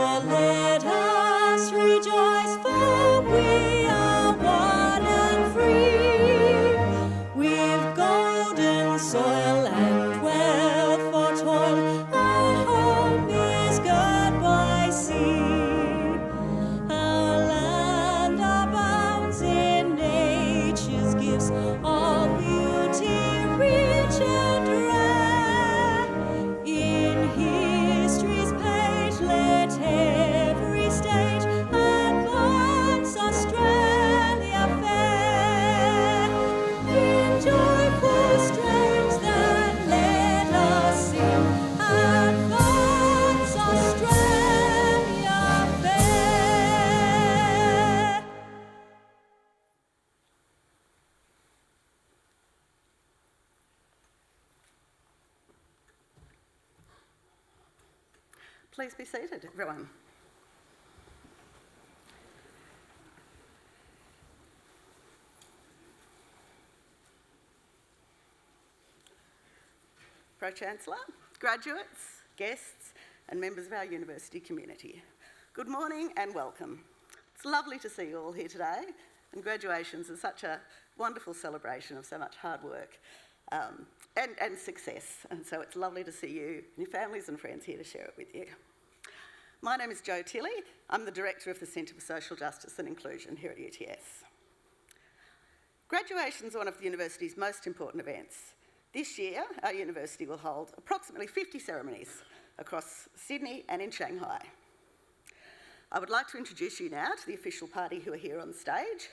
let us rejoice, for we are one and free. We've golden soil and wealth for toil, our home is girt by sea. Our land abounds in nature's gifts of beauty rich and rare. In history's page let every stage advance Australia fair. In joyful strains then let us sing, advance Australia fair. Please be seated, everyone. Pro-Chancellor, graduates, guests and members of our university community, good morning and welcome. It's lovely to see you all here today, and graduations are such a wonderful celebration of so much hard work and success, and so it's lovely to see you and your families and friends here to share it with you. My name is Jo Tilley. I'm the Director of the Centre for Social Justice and Inclusion here at UTS. Graduation is one of the university's most important events. This year, our university will hold approximately 50 ceremonies across Sydney and in Shanghai. I would like to introduce you now to the official party who are here on stage.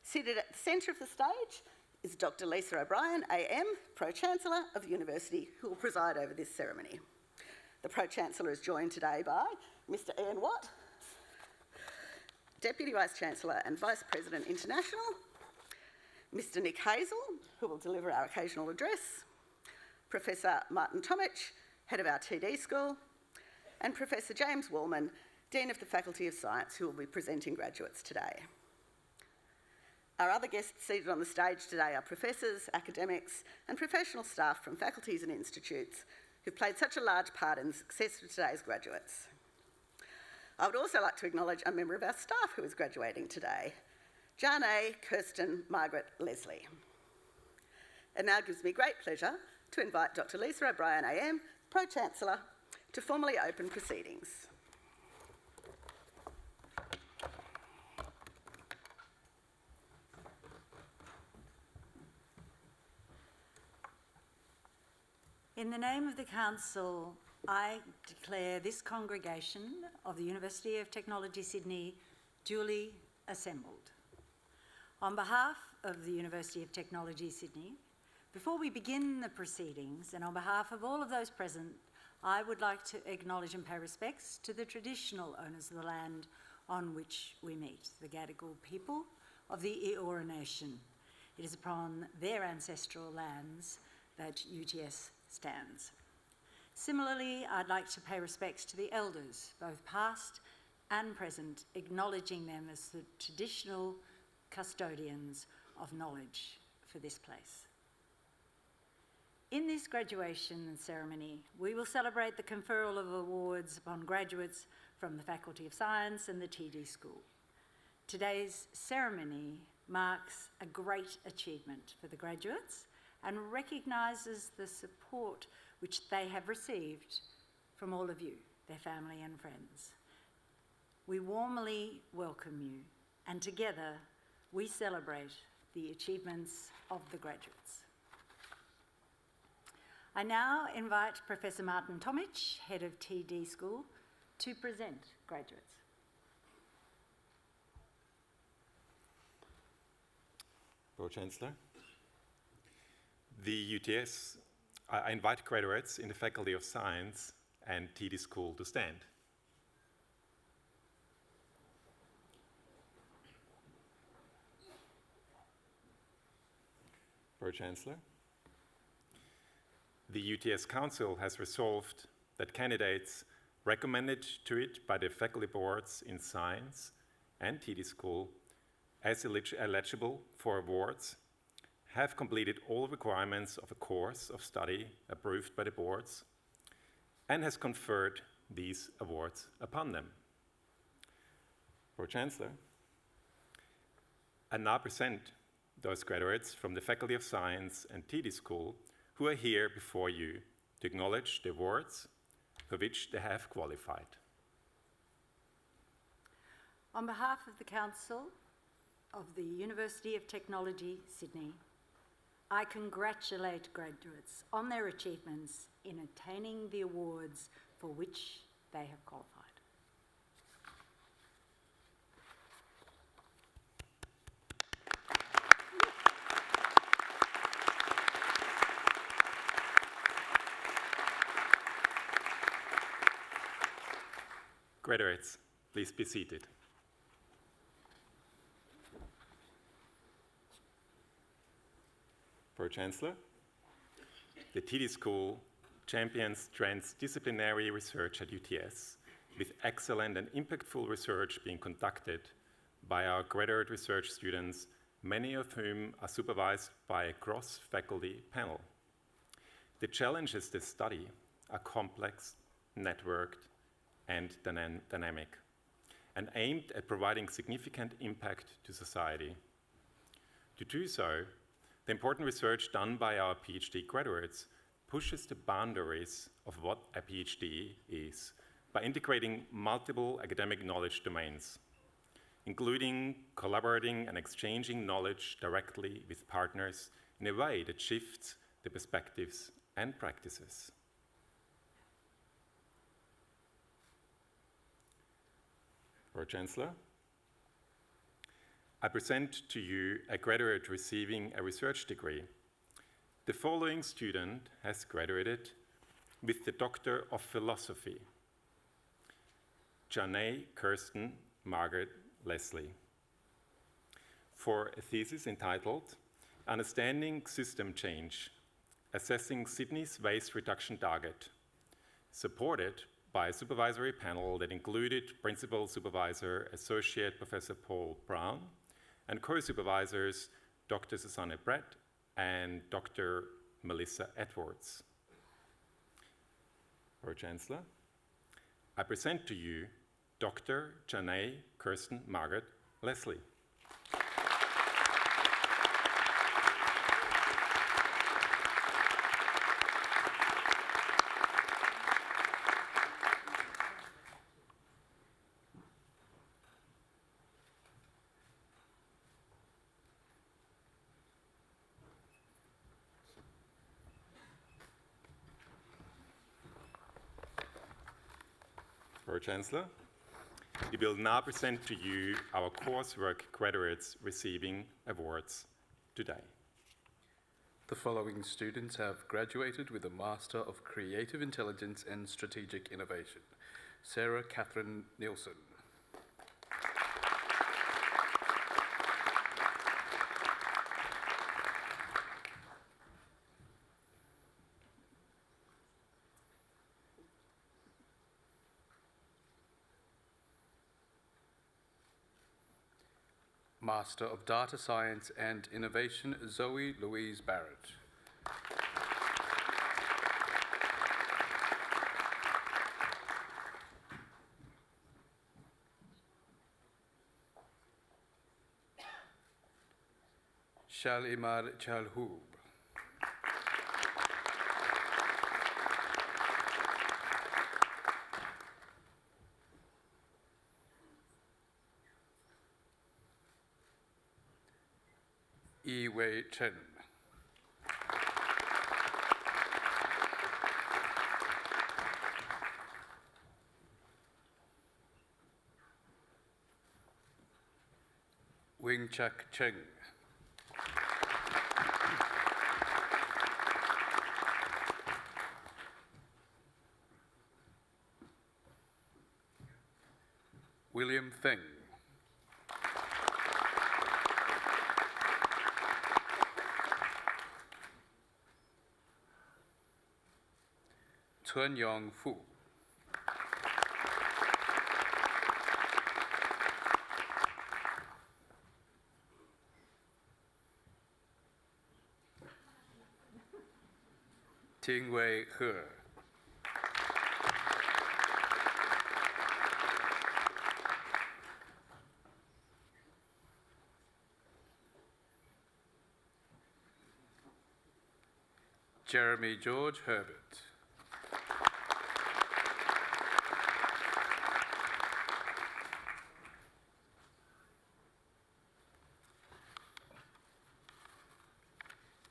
Seated at the centre of the stage is Dr. Lisa O'Brien, AM, Pro-Chancellor of the university, who will preside over this ceremony. The Pro-Chancellor is joined today by Mr. Ian Watt, Deputy Vice-Chancellor and Vice President International, Mr. Nick Hazel, who will deliver our occasional address, Professor Martin Tomic, Head of our TD School, and Professor James Wallman, Dean of the Faculty of Science, who will be presenting graduates today. Our other guests seated on the stage today are professors, academics and professional staff from faculties and institutes who've played such a large part in the success of today's graduates. I would also like to acknowledge a member of our staff who is graduating today, Jane, Kirsten, Margaret, Leslie. It now gives me great pleasure to invite Dr. Lisa O'Brien, AM, Pro-Chancellor, to formally open proceedings. In the name of the Council, I declare this congregation of the University of Technology Sydney duly assembled. On behalf of the University of Technology Sydney, before we begin the proceedings, and on behalf of all of those present, I would like to acknowledge and pay respects to the traditional owners of the land on which we meet, the Gadigal people of the Eora Nation. It is upon their ancestral lands that UTS stands. Similarly, I'd like to pay respects to the elders, both past and present, acknowledging them as the traditional custodians of knowledge for this place. In this graduation ceremony, we will celebrate the conferral of awards upon graduates from the Faculty of Science and the TD School. Today's ceremony marks a great achievement for the graduates and recognises the support which they have received from all of you, their family and friends. We warmly welcome you, and together we celebrate the achievements of the graduates. I now invite Professor Martin Tomic, Head of TD School, to present graduates. Pro-Chancellor. The UTS, I invite graduates in the Faculty of Science and TD School to stand. Pro-Chancellor. The UTS Council has resolved that candidates recommended to it by the faculty boards in Science and TD School as eligible for awards have completed all requirements of a course of study approved by the boards and has conferred these awards upon them. Pro-Chancellor, I now present those graduates from the Faculty of Science and TD School who are here before you to acknowledge the awards for which they have qualified. On behalf of the Council of the University of Technology, Sydney, I congratulate graduates on their achievements in attaining the awards for which they have qualified. Graduates, please be seated. Pro-Chancellor, the TD School champions transdisciplinary research at UTS, with excellent and impactful research being conducted by our graduate research students, many of whom are supervised by a cross-faculty panel. The challenges they study are complex, networked, and dynamic, and aimed at providing significant impact to society. To do so, the important research done by our PhD graduates pushes the boundaries of what a PhD is by integrating multiple academic knowledge domains, including collaborating and exchanging knowledge directly with partners in a way that shifts the perspectives and practices. Pro-Chancellor, I present to you a graduate receiving a research degree. The following student has graduated with the Doctor of Philosophy: Janae Kirsten Margaret Leslie, for a thesis entitled Understanding System Change, Assessing Sydney's Waste Reduction Target, supported by a supervisory panel that included Principal Supervisor Associate Professor Paul Brown and co-supervisors Dr. Susanne Brett and Dr. Melissa Edwards. Pro-Chancellor, I present to you Dr. Janae Kirsten Margaret Leslie. Pro-Chancellor, we will now present to you our coursework graduates receiving awards today. The following students have graduated with a Master of Creative Intelligence and Strategic Innovation. Sarah Catherine Nielsen. Master of Data Science and Innovation, Zoe Louise Barrett. Shalimar Chalhoub. Yi Wei Chen. Wing Chak Cheng. William Feng. Chun Yong Fu. Ting Wei He. Jeremy George Herbert.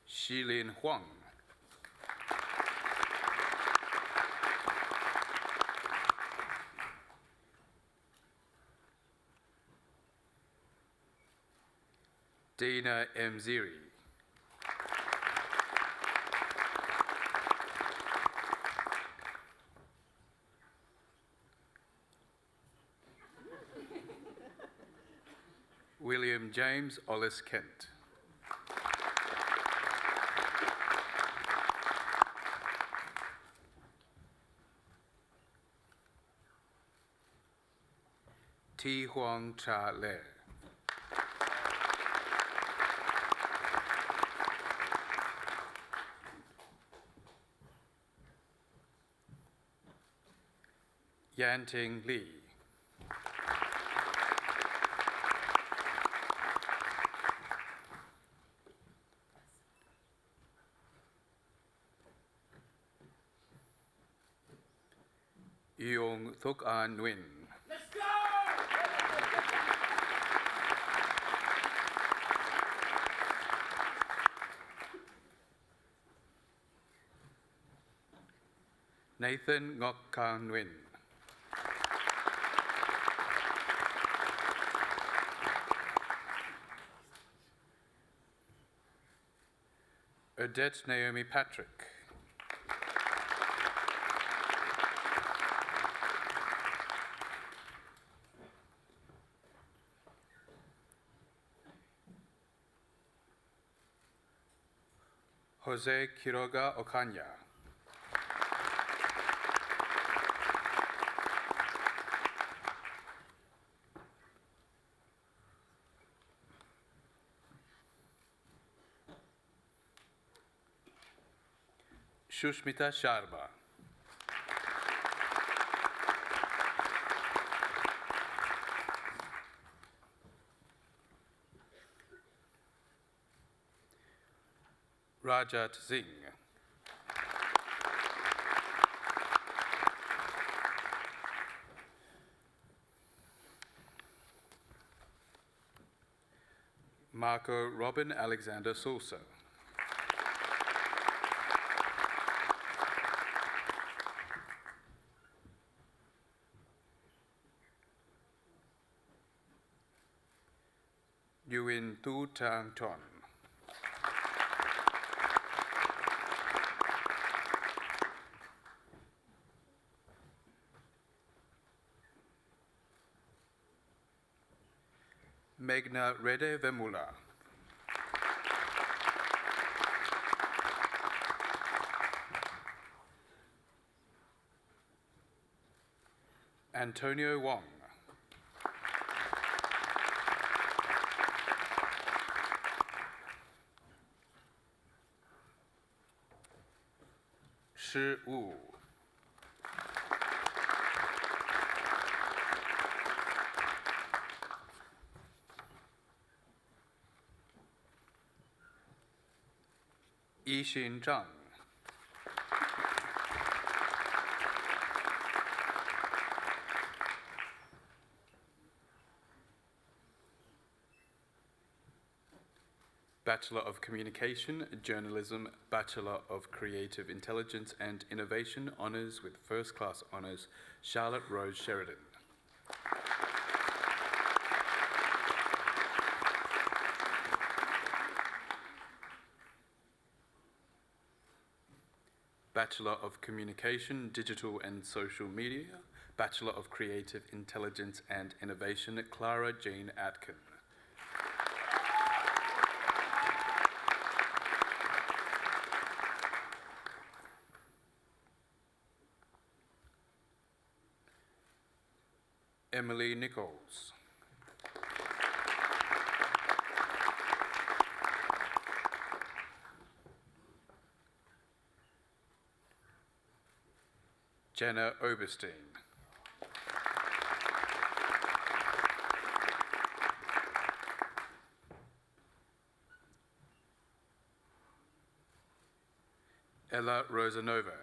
Shilin Huang. Dina Mziri. William James Ollis Kent. T. Huang Cha Le. Yanting Li. Yong Thuk An Nguyen. Nathan Ngok Kan Nguyen. Odette Naomi Patrick. Jose Quiroga Ocaña. Shushmita Sharma. Rajat Singh. Marco Robin Alexander Sousa. Yuin Tu Tang Ton. Meghna Rede Vemula. Antonio Wong. Shi Wu. Yixin Zhang. Bachelor of Communication, Journalism, Bachelor of Creative Intelligence and Innovation, Honours with First Class Honours, Charlotte Rose Sheridan. Bachelor of Communication, Digital and Social Media, Bachelor of Creative Intelligence and Innovation, Clara Jean Atkin. Emily Nichols. Jenna Oberstein. Ella Rosanova.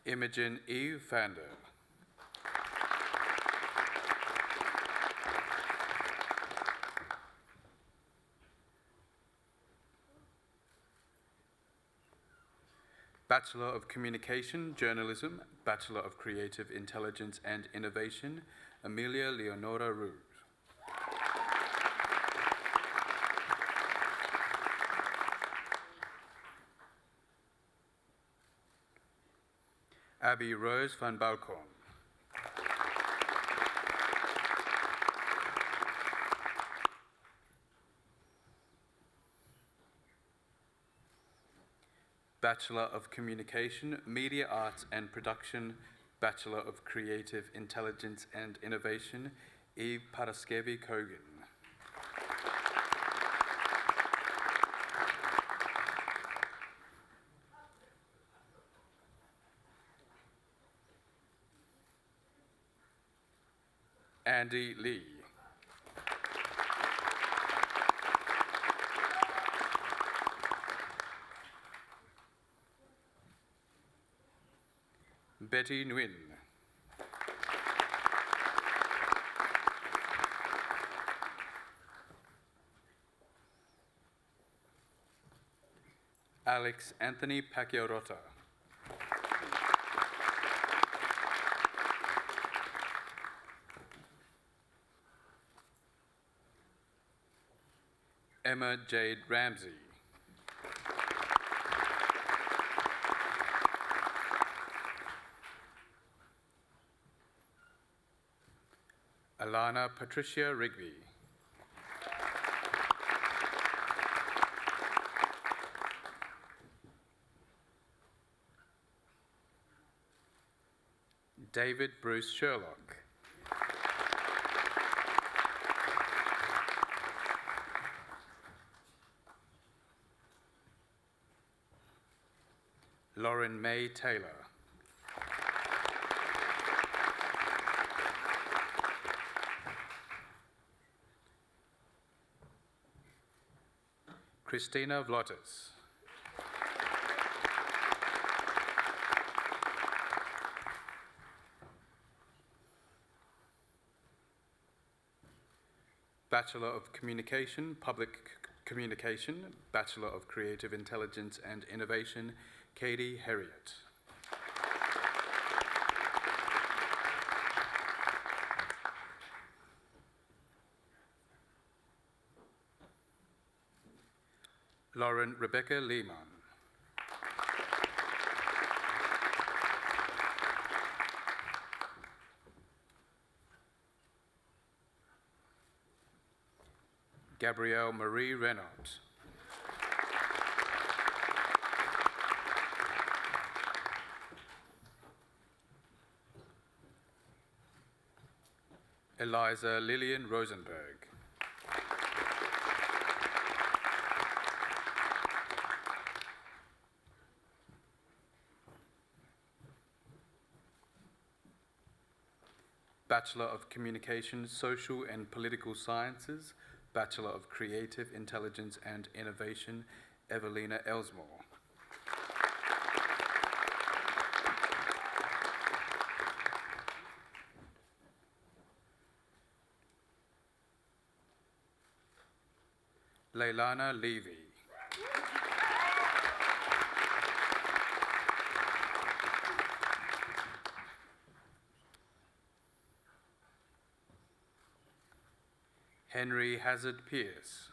Imogen E. Vander. Bachelor of Communication, Journalism, Bachelor of Creative Intelligence and Innovation, Amelia Leonora Rouge. Abby Rose van Balkorn. Bachelor of Communication, Media Arts and Production, Bachelor of Creative Intelligence and Innovation, Eve Paraskevi Kogan. Andy Lee. Betty Nguyen. Alex Anthony Pacquiarota. Emma Jade Ramsey. Alana Patricia Rigby. David Bruce Sherlock. Lauren May Taylor. Christina Vlotis. Bachelor of Communication, Public Communication, Bachelor of Creative Intelligence and Innovation, Katie Herriot. Lauren Rebecca Lehman. Gabrielle Marie Renaud. Eliza Lillian Rosenberg. Bachelor of Communication, Social and Political Sciences, Bachelor of Creative Intelligence and Innovation, Evelina Elsmore. Leilana Levy. Henry Hazard Pierce.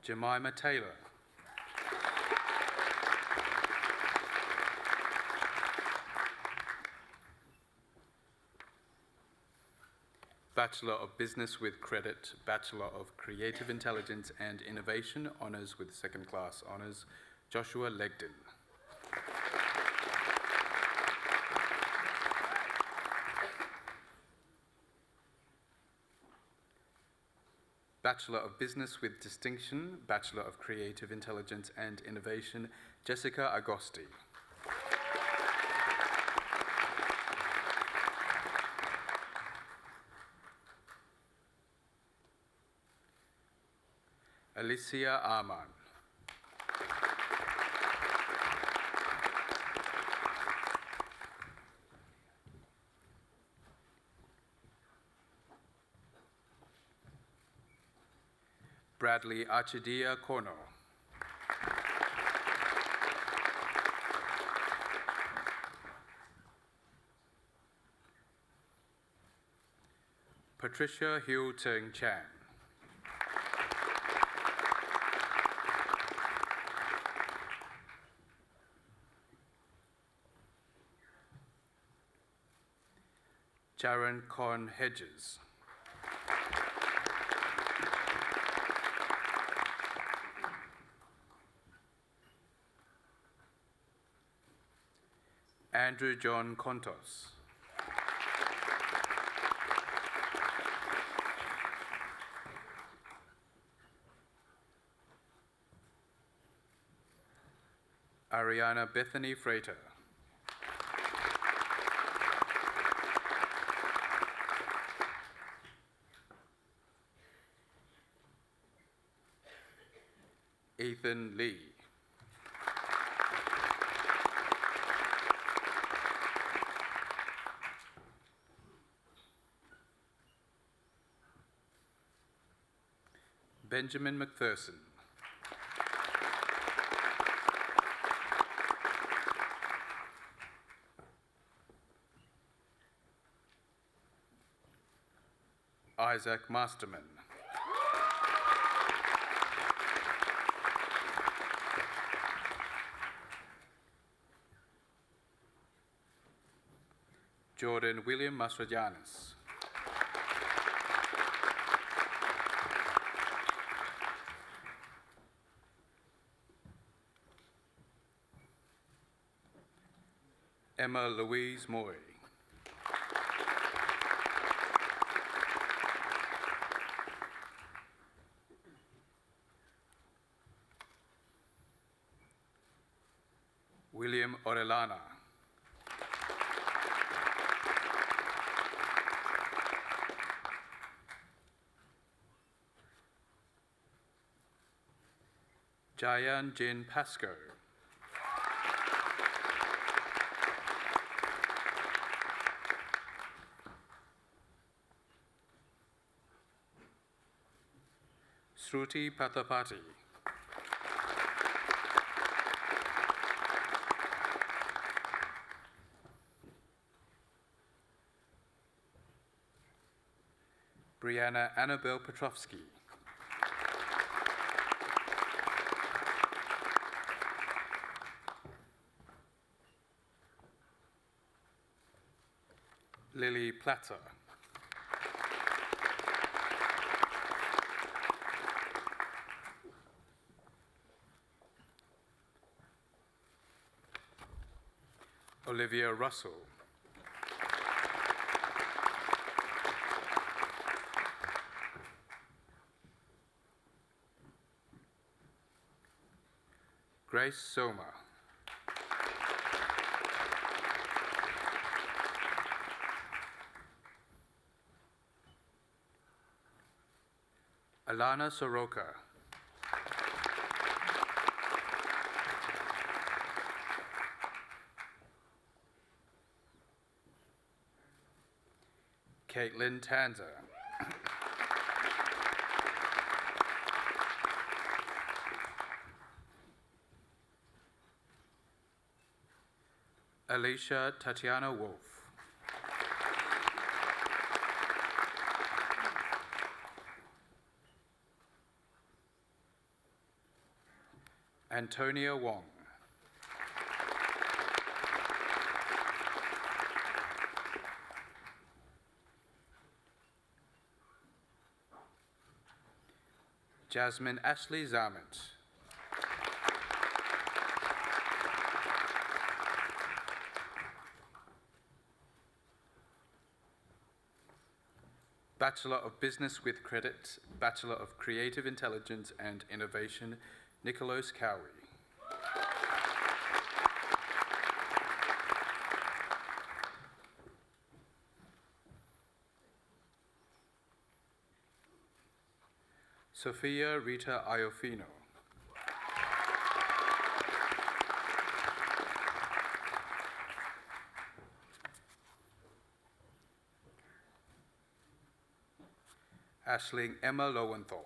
Jemima Taylor. Bachelor of Business with Credit, Bachelor of Creative Intelligence and Innovation, Honours with Second Class Honours, Joshua Legdon. Bachelor of Business with Distinction, Bachelor of Creative Intelligence and Innovation, Jessica Agosti. Alicia Arman. Bradley Archidia Corno. Patricia Hiu Teng Chan. Jaron Con Hedges. Andrew John Contos. Ariana Bethany Freighter. Ethan Lee. Benjamin McPherson. Isaac Masterman. Jordan William Mastrogiannis. Emma Louise Moy. William Orellana. Jayan Jin Pasco. Shruti Pathapati. Brianna Annabelle Petrovsky. Lily Platter. Olivia Russell. Grace Soma. Alana Soroka. Caitlin Tanzer. Alicia Tatiana Wolf. Antonia Wong. Jasmine Ashley Zarmont. Bachelor of Business with Credit, Bachelor of Creative Intelligence and Innovation, Nicholas Cowie. Sophia Rita Iofino. Aisling Emma Lowenthal.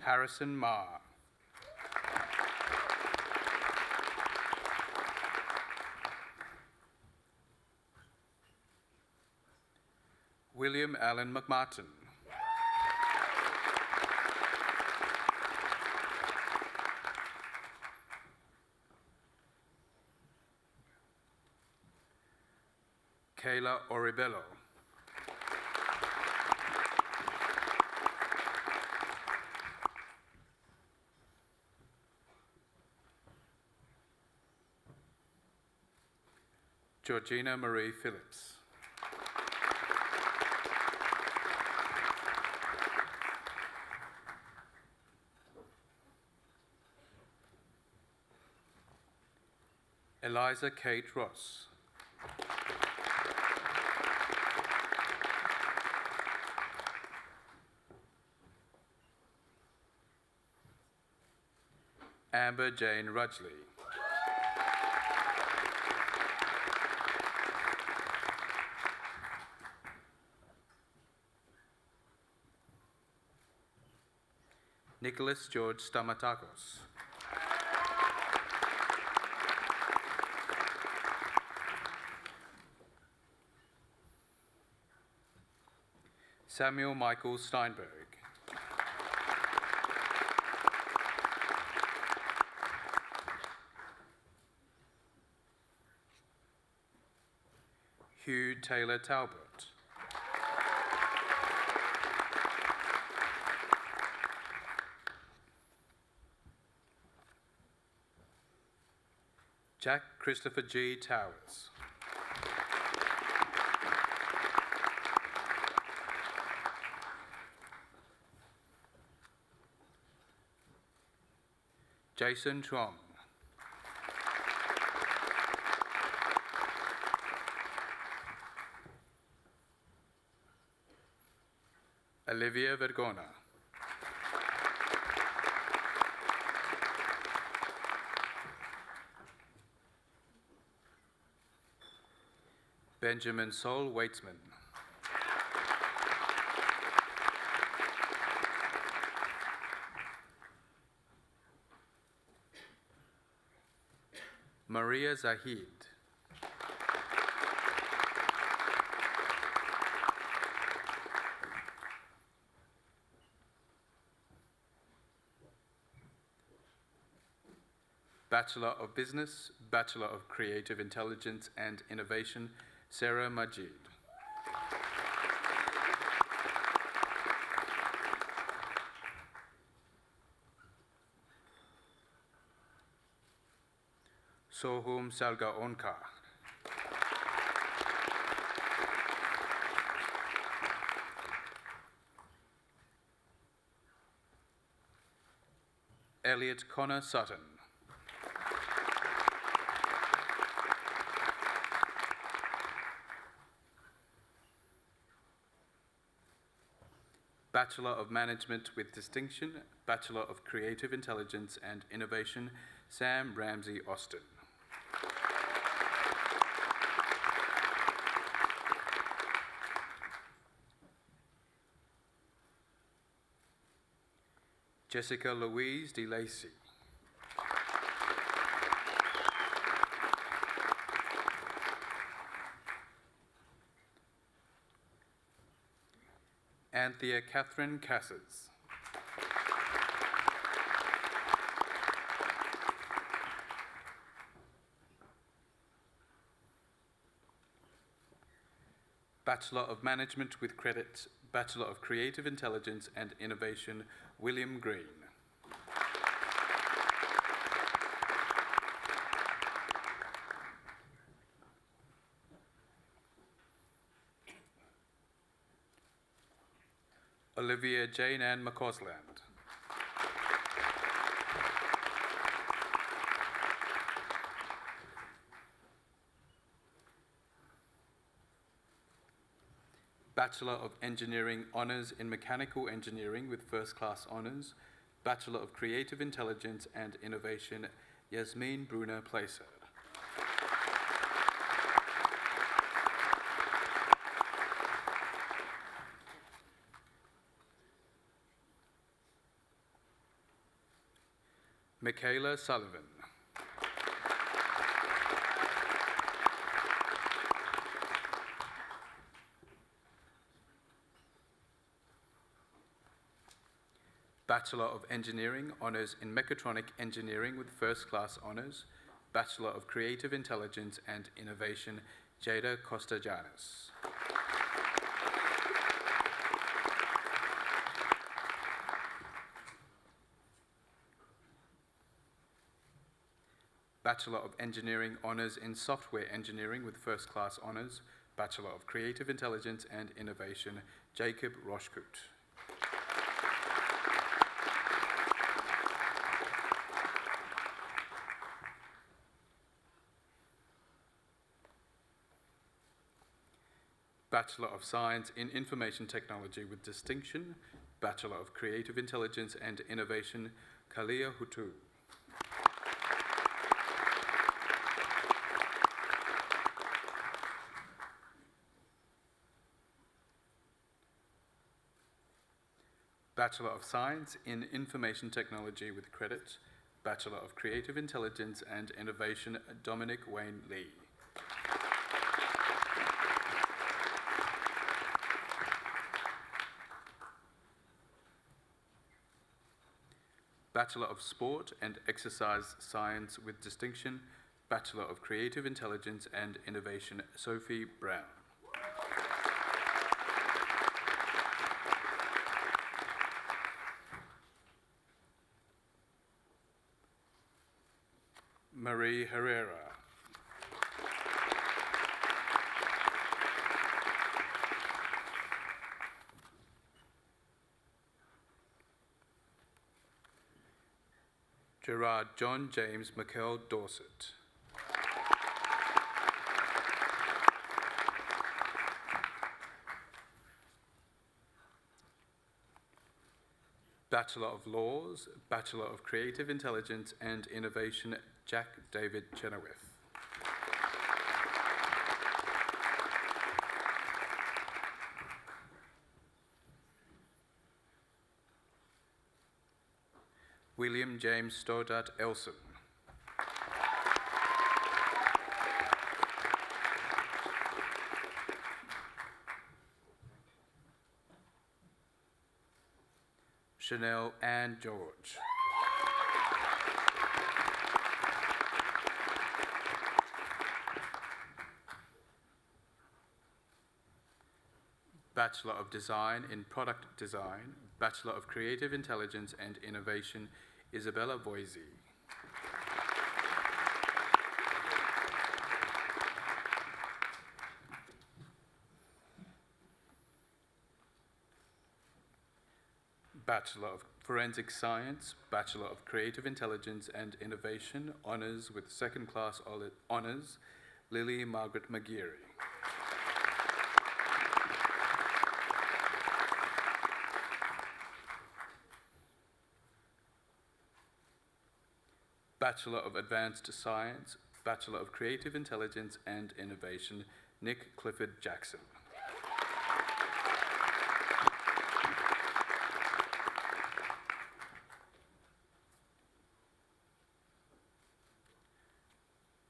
Harrison Ma. William Allen McMartin. Kayla Oribello. Georgina Marie Phillips. Eliza Kate Ross. Amber Jane Rudgley. Nicholas George Stamatakos. Samuel Michael Steinberg. Hugh Taylor Talbot. Jack Christopher G. Towers. Jason Truong. Olivia Vergona. Benjamin Sol Waitsman. Maria Zahid. Bachelor of Business, Bachelor of Creative Intelligence and Innovation, Sarah Majid. Sohum Salgaonkar. Elliot Connor Sutton. Bachelor of Management with Distinction, Bachelor of Creative Intelligence and Innovation, Sam Ramsey Austin. Jessica Louise DeLacy. Anthea Catherine Casses. Bachelor of Management with Credit, Bachelor of Creative Intelligence and Innovation, William Green. Olivia Jane Ann McCausland. Bachelor of Engineering Honours in Mechanical Engineering with First Class Honours, Bachelor of Creative Intelligence and Innovation, Yasmin Brunner Placer. Michaela Sullivan. Bachelor of Engineering Honours in Mechatronic Engineering with First Class Honours, Bachelor of Creative Intelligence and Innovation, Jada Costa-Janis. Bachelor of Engineering Honours in Software Engineering with First Class Honours, Bachelor of Creative Intelligence and Innovation, Jacob Roshkut. Bachelor of Science in Information Technology with Distinction, Bachelor of Creative Intelligence and Innovation, Kalia Hutu. Bachelor of Science in Information Technology with credit, Bachelor of Creative Intelligence and Innovation, Dominic Wayne Lee. Bachelor of Sport and Exercise Science with Distinction, Bachelor of Creative Intelligence and Innovation, Sophie Brown. Marie Herrera. Gerard John James McKell Dorset. Bachelor of Laws, Bachelor of Creative Intelligence and Innovation, Jack David Chenoweth. William James Stoddart Elson. Chanel Ann George. Bachelor of Design in Product Design, Bachelor of Creative Intelligence and Innovation, Isabella Voisey. Bachelor of Forensic Science, Bachelor of Creative Intelligence and Innovation, Honours with Second Class Honours, Lily Margaret McGeary. Bachelor of Advanced Science, Bachelor of Creative Intelligence and Innovation, Nick Clifford Jackson.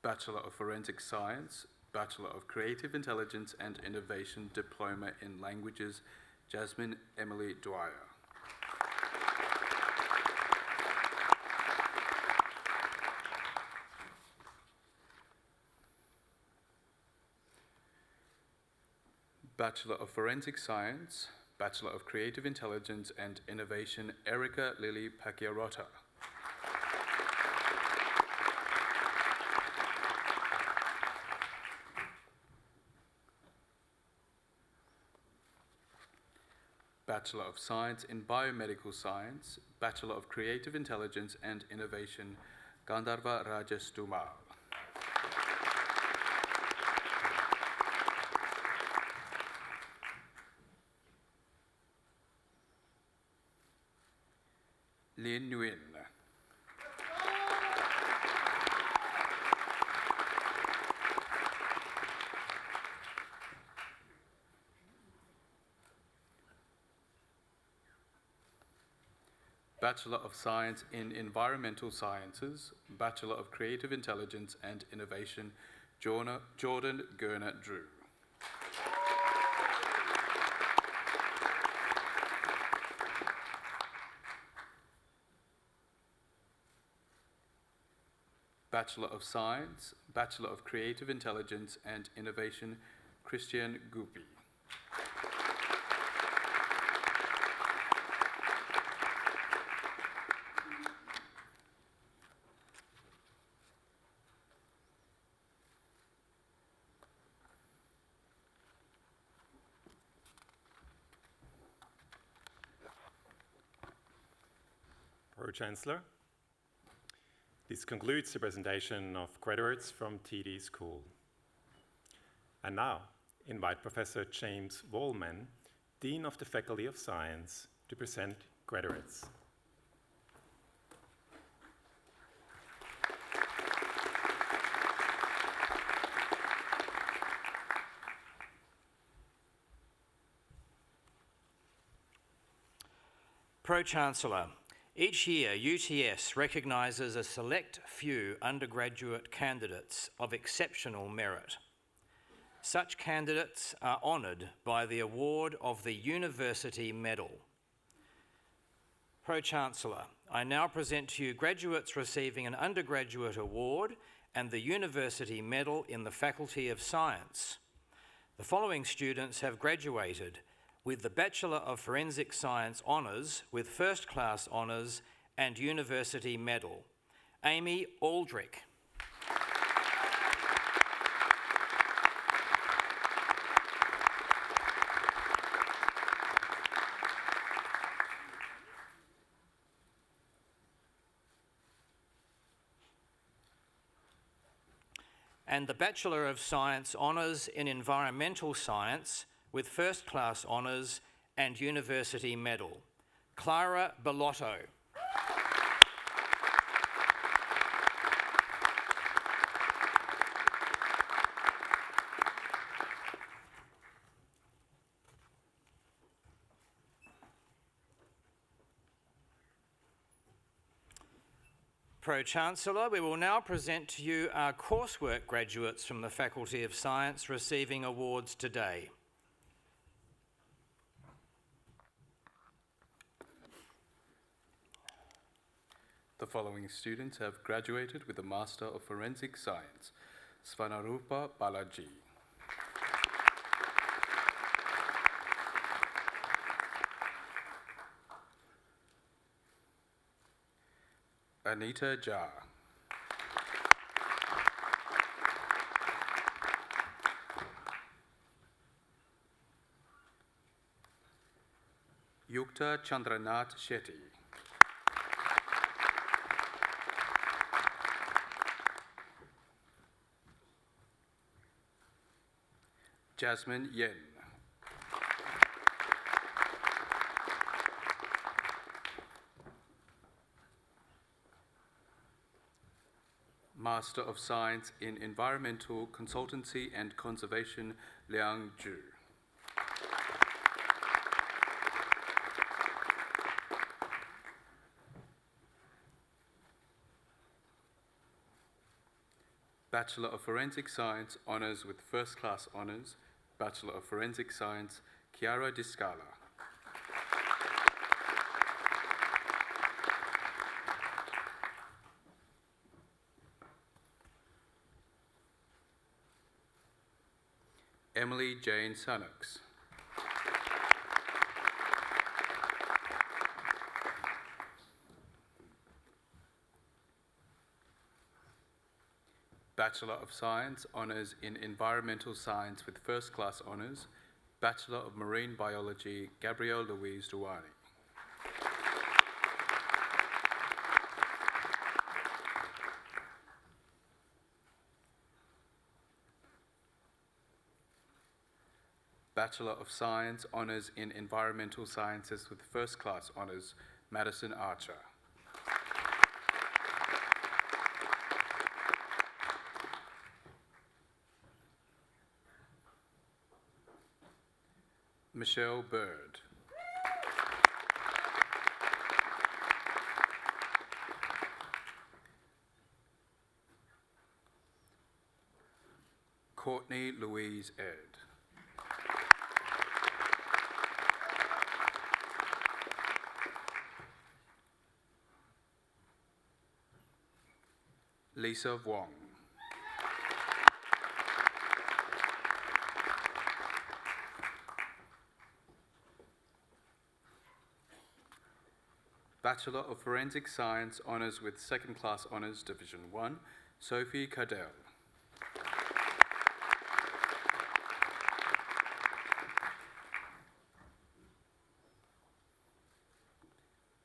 Bachelor of Forensic Science, Bachelor of Creative Intelligence and Innovation, Diploma in Languages, Jasmine Emily Dwyer. Bachelor of Forensic Science, Bachelor of Creative Intelligence and Innovation, Erica Lily Paciarota. Bachelor of Science in Biomedical Science, Bachelor of Creative Intelligence and Innovation, Gandharva Rajesh Tumal. Lin Nguyen. Bachelor of Science in Environmental Sciences, Bachelor of Creative Intelligence and Innovation, Jordan Gurner Drew. Bachelor of Science, Bachelor of Creative Intelligence and Innovation, Christian Gupi. Pro-Chancellor, this concludes the presentation of graduates from TD School. And now, invite Professor James Wallman, Dean of the Faculty of Science, to present graduates. Pro-Chancellor, each year UTS recognises a select few undergraduate candidates of exceptional merit. Such candidates are honoured by the award of the University Medal. Pro-Chancellor, I now present to you graduates receiving an undergraduate award and the University Medal in the Faculty of Science. The following students have graduated with the Bachelor of Forensic Science Honours with First Class Honours and University Medal. Amy Aldrich. And the Bachelor of Science Honours in Environmental Science with First Class Honours and University Medal, Clara Bellotto. Pro-Chancellor, we will now present to you our coursework graduates from the Faculty of Science receiving awards today. The following students have graduated with a Master of Forensic Science, Svanarupa Balaji. Anita Jha. Yukta Chandranath Shetty. Jasmine Yen. Master of Science in Environmental Consultancy and Conservation, Liang Zhu. Bachelor of Forensic Science Honours with First Class Honours, Bachelor of Forensic Science, Chiara Di Scala. Emily Jane Sannox. Bachelor of Science Honours in Environmental Science with First Class Honours, Bachelor of Marine Biology, Gabrielle Louise Duani. Bachelor of Science, Honours in Environmental Sciences with First Class Honours, Madison Archer. Michelle Bird. Courtney Louise Ed. Lisa Wong. Bachelor of Forensic Science, Honours with Second Class Honours, Division 1, Sophie Cadell.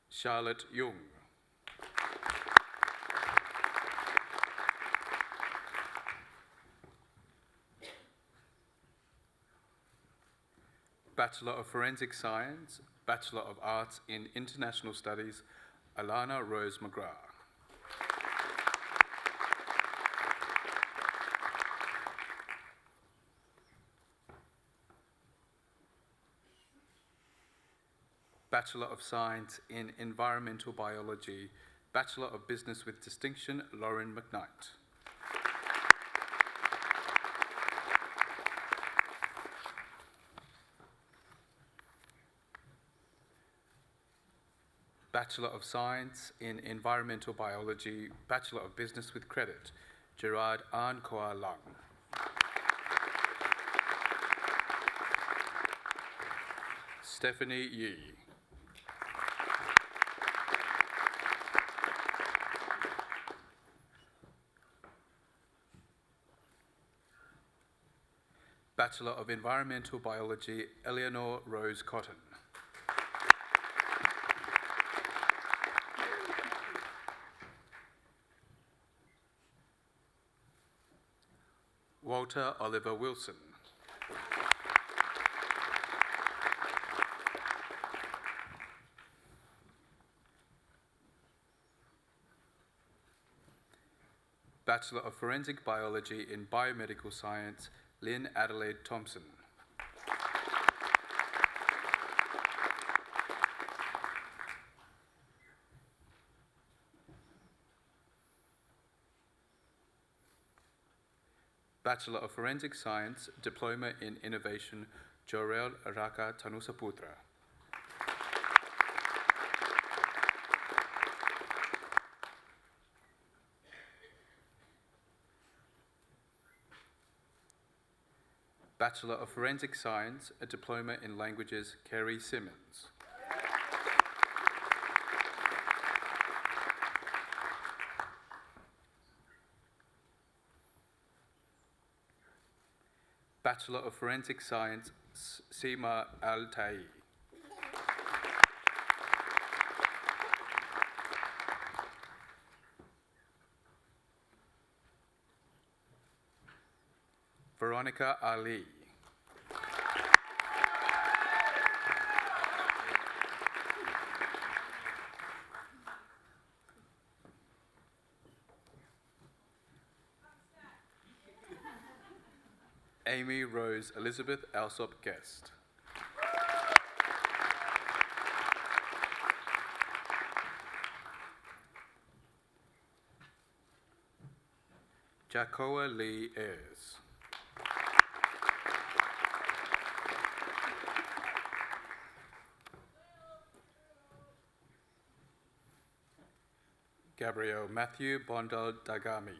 Charlotte Jung. Bachelor of Forensic Science, Bachelor of Arts in International Studies, Alana Rose McGrath. Bachelor of Science in Environmental Biology, Bachelor of Business with Distinction, Lauren McKnight. Bachelor of Science in Environmental Biology, Bachelor of Business with Credit, Gerard An Koa Lang. Stephanie Yee. Bachelor of Environmental Biology, Eleanor Rose Cotton. Walter Oliver Wilson. Bachelor of Forensic Biology in Biomedical Science, Lynn Adelaide Thompson. Bachelor of Forensic Science, Diploma in Innovation, Jorel Raka Tanusaputra. Bachelor of Forensic Science, a Diploma in Languages, Kerry Simmons. Bachelor of Forensic Science, Seema Al-Tai. Veronica Ali. Amy Rose Elizabeth Alsop Guest. Jacoa Lee Ayres. Gabriel Matthew Bondal Dagami.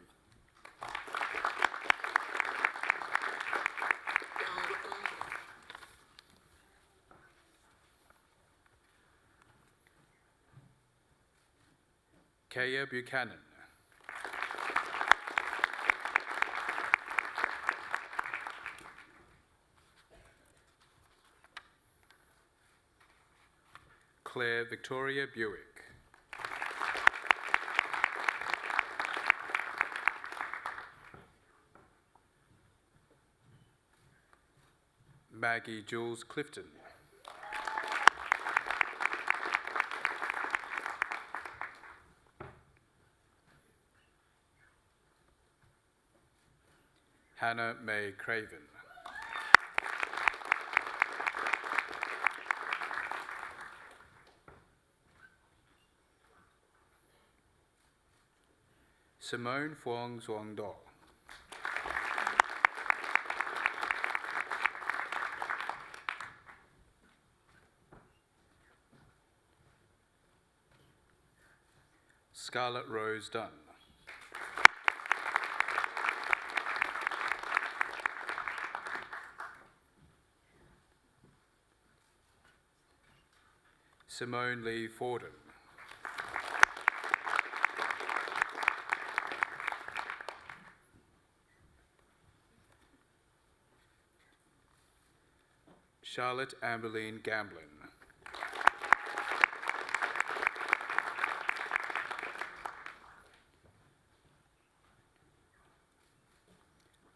Kaya Buchanan. Claire Victoria Buick. Maggie Jules Clifton. Hannah May Craven. Simone Phuong Duong Do. Scarlett Rose Dunn. Simone Lee Forden. Charlotte Amberline Gamblin.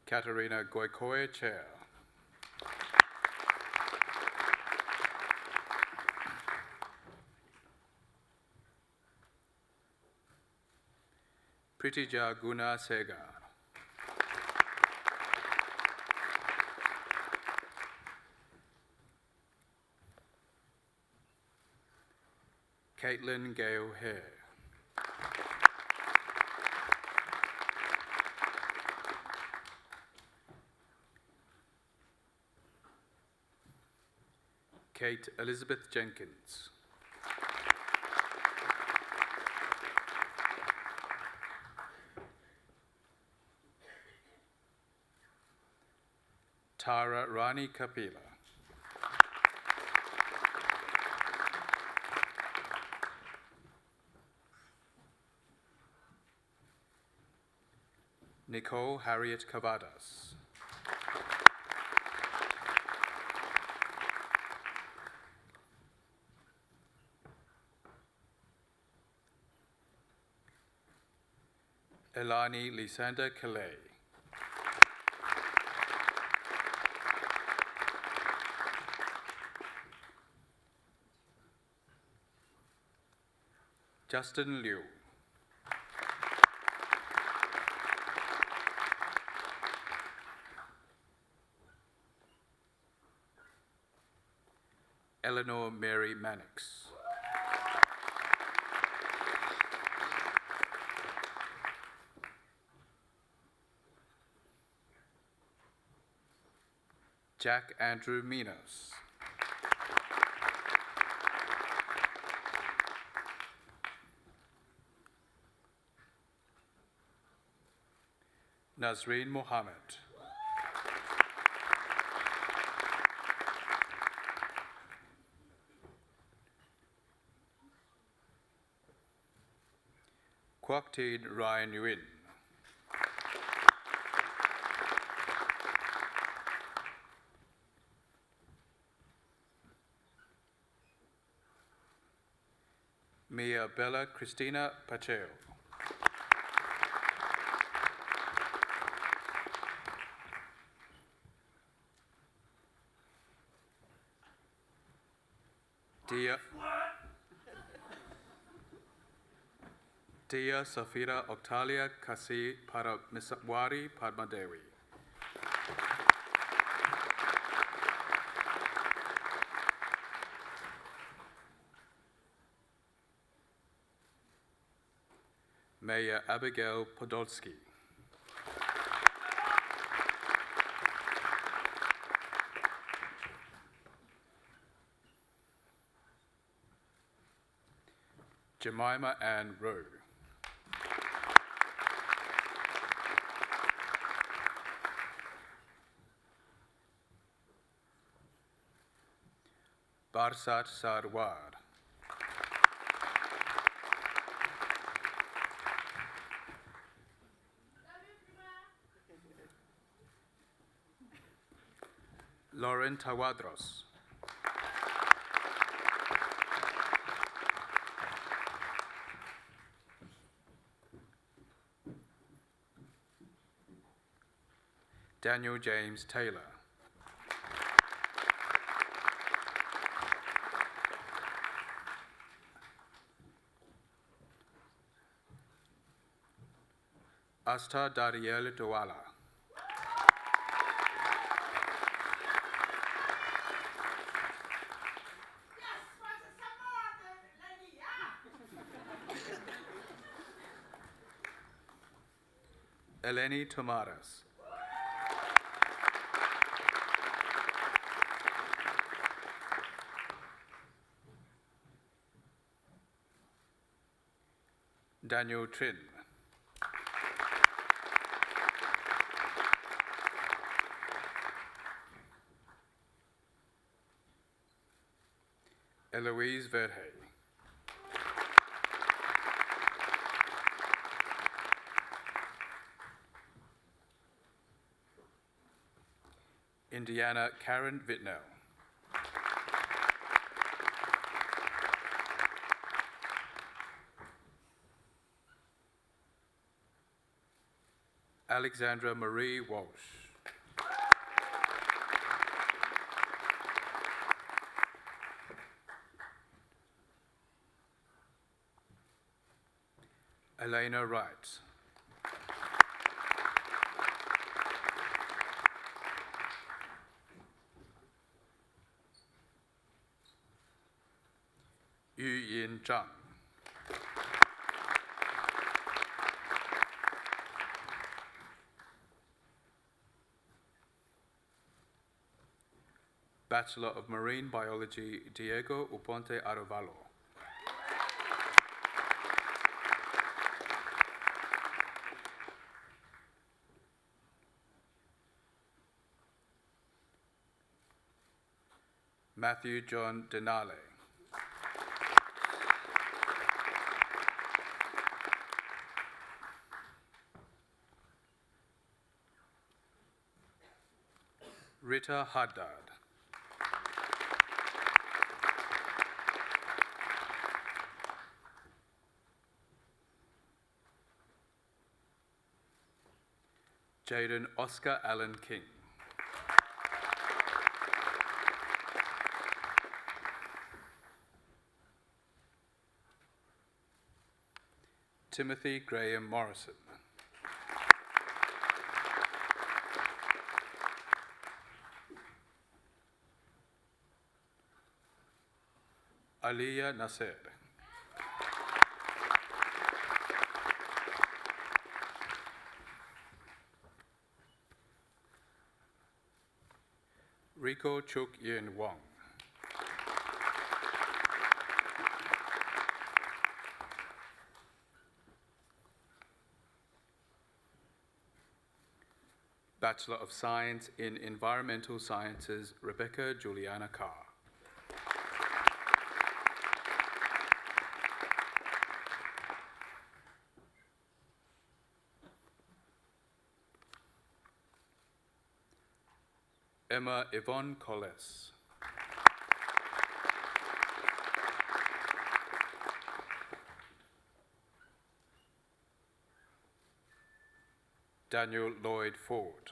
Katarina Goikoe Chair. Pritija Guna Segar. Caitlin Gale Hare. Kate Elizabeth Jenkins. Tara Rani Kapila. Nicole Harriet Cavadas. Elani Lysander Calais. Justin Liu. Eleanor Mary Mannix. Jack Andrew Minos. Nazreen Mohammed. Kwakteen Ryan Nguyen. Mia Bella Christina Pacheco. Dia Safira Octalia Kasi Paramiswari Padmadewi. Mayor Abigail Podolsky. Jemima Ann Rowe. Barsat Sarwar. Lauren Tawadros. Daniel James Taylor. Asta Dariel Douala. Eleni Tomaras. Daniel Trin. Eloise Verhey. Indiana Karen Vitnell. Alexandra Marie Walsh. Elena Wright. Yu Yin Zhang. Bachelor of Marine Biology, Diego Uponte Arevalo. Matthew John Denale. Rita Haddad. Jaden Oscar Allen King. Timothy Graham Morrison. Aliyah Nasser. Rico Chuk Yin Wong. Bachelor of Science in Environmental Sciences, Rebecca Juliana Carr. Emma Yvonne Colles. Daniel Lloyd Ford.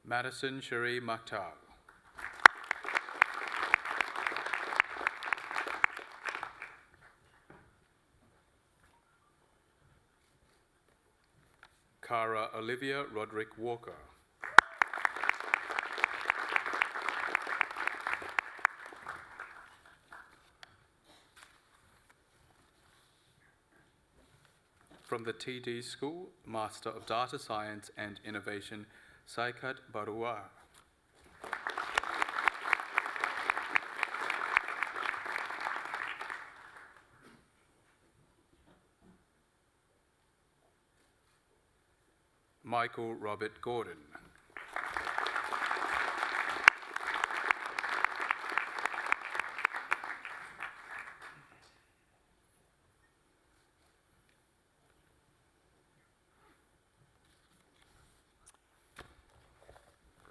Madison Cherie Maktal. Cara Olivia Roderick Walker. From the TD School, Master of Data Science and Innovation, Saikat Baruar. Michael Robert Gordon.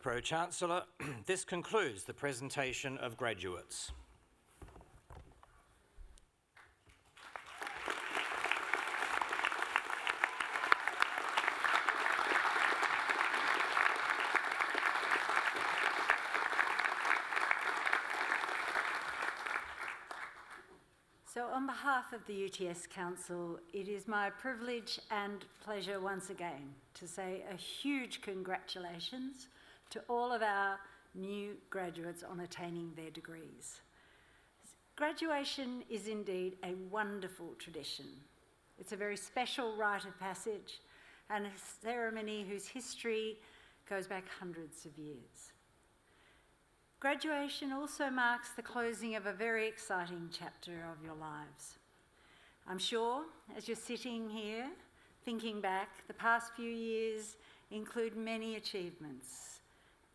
Pro-Chancellor, this concludes the presentation of graduates. on behalf of the UTS Council, it is my privilege and pleasure once again to say a huge congratulations to all of our new graduates on attaining their degrees. Graduation is indeed a wonderful tradition. It's a very special rite of passage and a ceremony whose history goes back hundreds of years. Graduation also marks the closing of a very exciting chapter of your lives. I'm sure, as you're sitting here thinking back, the past few years include many achievements,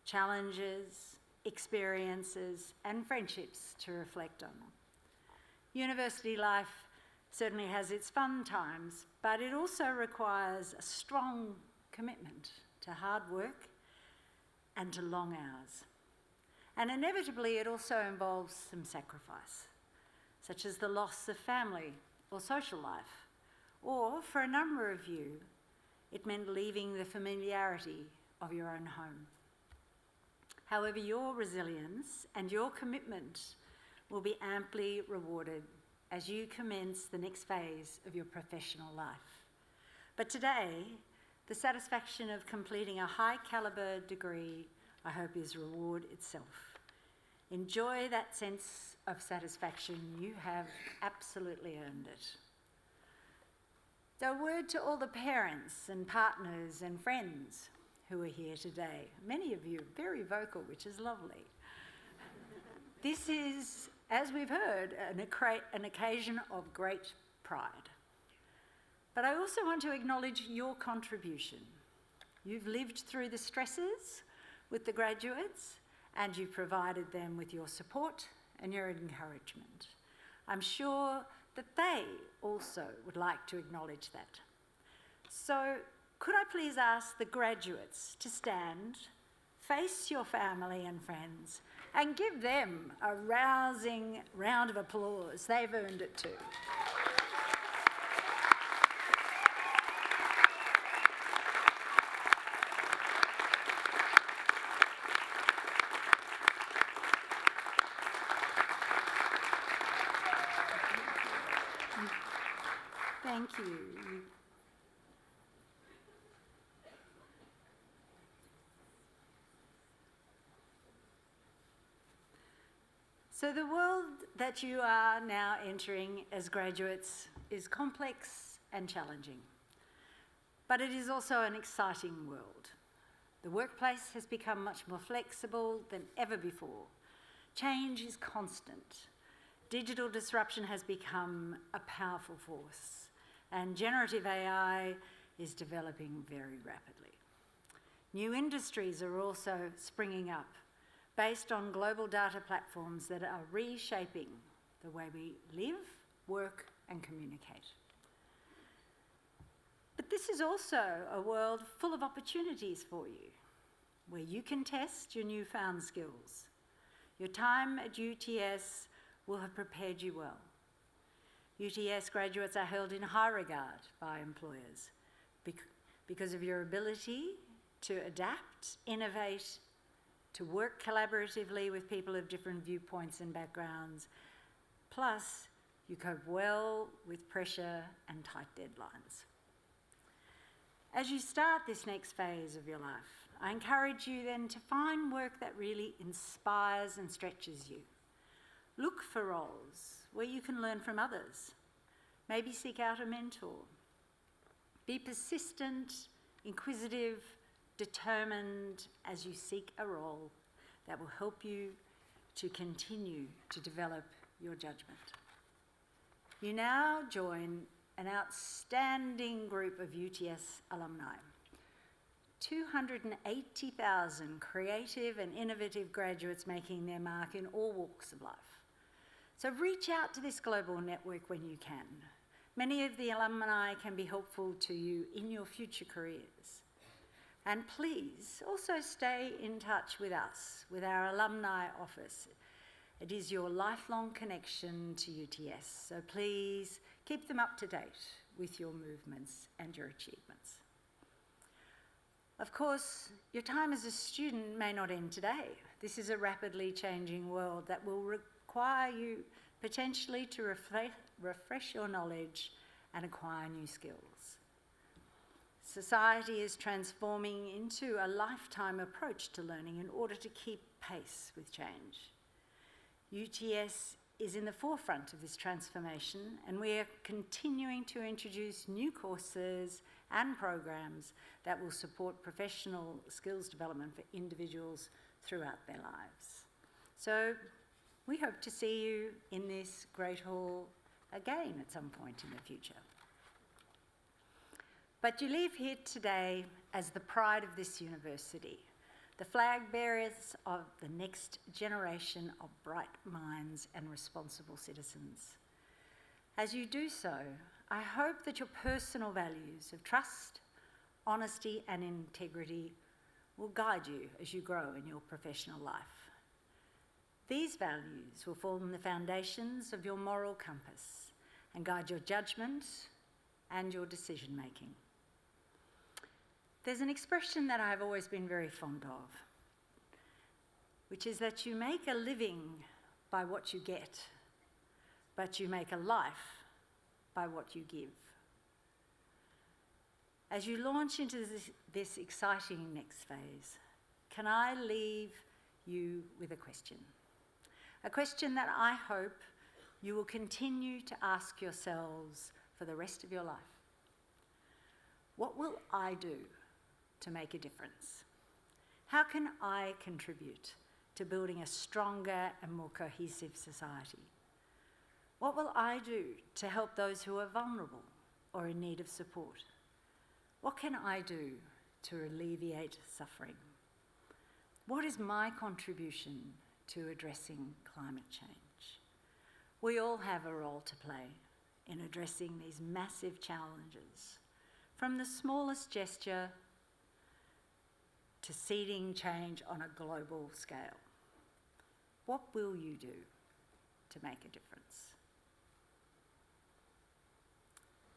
challenges, experiences, and friendships to reflect on. University life certainly has its fun times, but it also requires a strong commitment to hard work and to long hours. And inevitably, it also involves some sacrifice, such as the loss of family or social life, or for a number of you, it meant leaving the familiarity of your own home. However, your resilience and your commitment will be amply rewarded as you commence the next phase of your professional life. But today, the satisfaction of completing a high-calibre degree, I hope, is reward itself. Enjoy that sense of satisfaction. You have absolutely earned it. So a word to all the parents and partners and friends who are here today. Many of you are very vocal, which is lovely. This is, as we've heard, an occasion of great pride. But I also want to acknowledge your contribution. You've lived through the stresses with the graduates, and you've provided them with your support and your encouragement. I'm sure that they also would like to acknowledge that. So could I please ask the graduates to stand, face your family and friends, and give them a rousing round of applause. They've earned it too. Thank you. So the world that you are now entering as graduates is complex and challenging, but it is also an exciting world. The workplace has become much more flexible than ever before. Change is constant. Digital disruption has become a powerful force, and generative AI is developing very rapidly. New industries are also springing up based on global data platforms that are reshaping the way we live, work, and communicate. But this is also a world full of opportunities for you, where you can test your newfound skills. Your time at UTS will have prepared you well. UTS graduates are held in high regard by employers because of your ability to adapt, innovate, to work collaboratively with people of different viewpoints and backgrounds. Plus, you cope well with pressure and tight deadlines. As you start this next phase of your life, I encourage you then to find work that really inspires and stretches you. Look for roles where you can learn from others. Maybe seek out a mentor. Be persistent, inquisitive, determined as you seek a role that will help you to continue to develop your judgment. You now join an outstanding group of UTS alumni. 280,000 creative and innovative graduates making their mark in all walks of life. So reach out to this global network when you can. Many of the alumni can be helpful to you in your future careers. And please also stay in touch with us, with our alumni office. It is your lifelong connection to UTS, so please keep them up to date with your movements and your achievements. Of course, your time as a student may not end today. This is a rapidly changing world that will require you potentially to refresh your knowledge, and acquire new skills. Society is transforming into a lifetime approach to learning in order to keep pace with change. UTS is in the forefront of this transformation, and we are continuing to introduce new courses and programs that will support professional skills development for individuals throughout their lives. So we hope to see you in this great hall again at some point in the future. But you leave here today as the pride of this university, the flag bearers of the next generation of bright minds and responsible citizens. As you do so, I hope that your personal values of trust, honesty, and integrity will guide you as you grow in your professional life. These values will form the foundations of your moral compass and guide your judgment and your decision-making. There's an expression that I've always been very fond of, which is that you make a living by what you get, but you make a life by what you give. As you launch into this exciting next phase, can I leave you with a question? A question that I hope you will continue to ask yourselves for the rest of your life. What will I do to make a difference? How can I contribute to building a stronger and more cohesive society? What will I do to help those who are vulnerable or in need of support? What can I do to alleviate suffering? What is my contribution to addressing climate change? We all have a role to play in addressing these massive challenges, from the smallest gesture to seeding change on a global scale. What will you do to make a difference?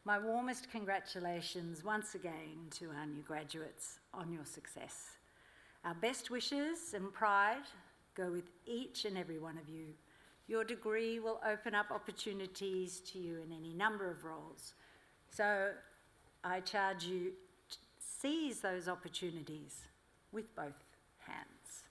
My warmest congratulations once again to our new graduates on your success. Our best wishes and pride go with each and every one of you. Your degree will open up opportunities to you in any number of roles. So I charge you to seize those opportunities with both hands.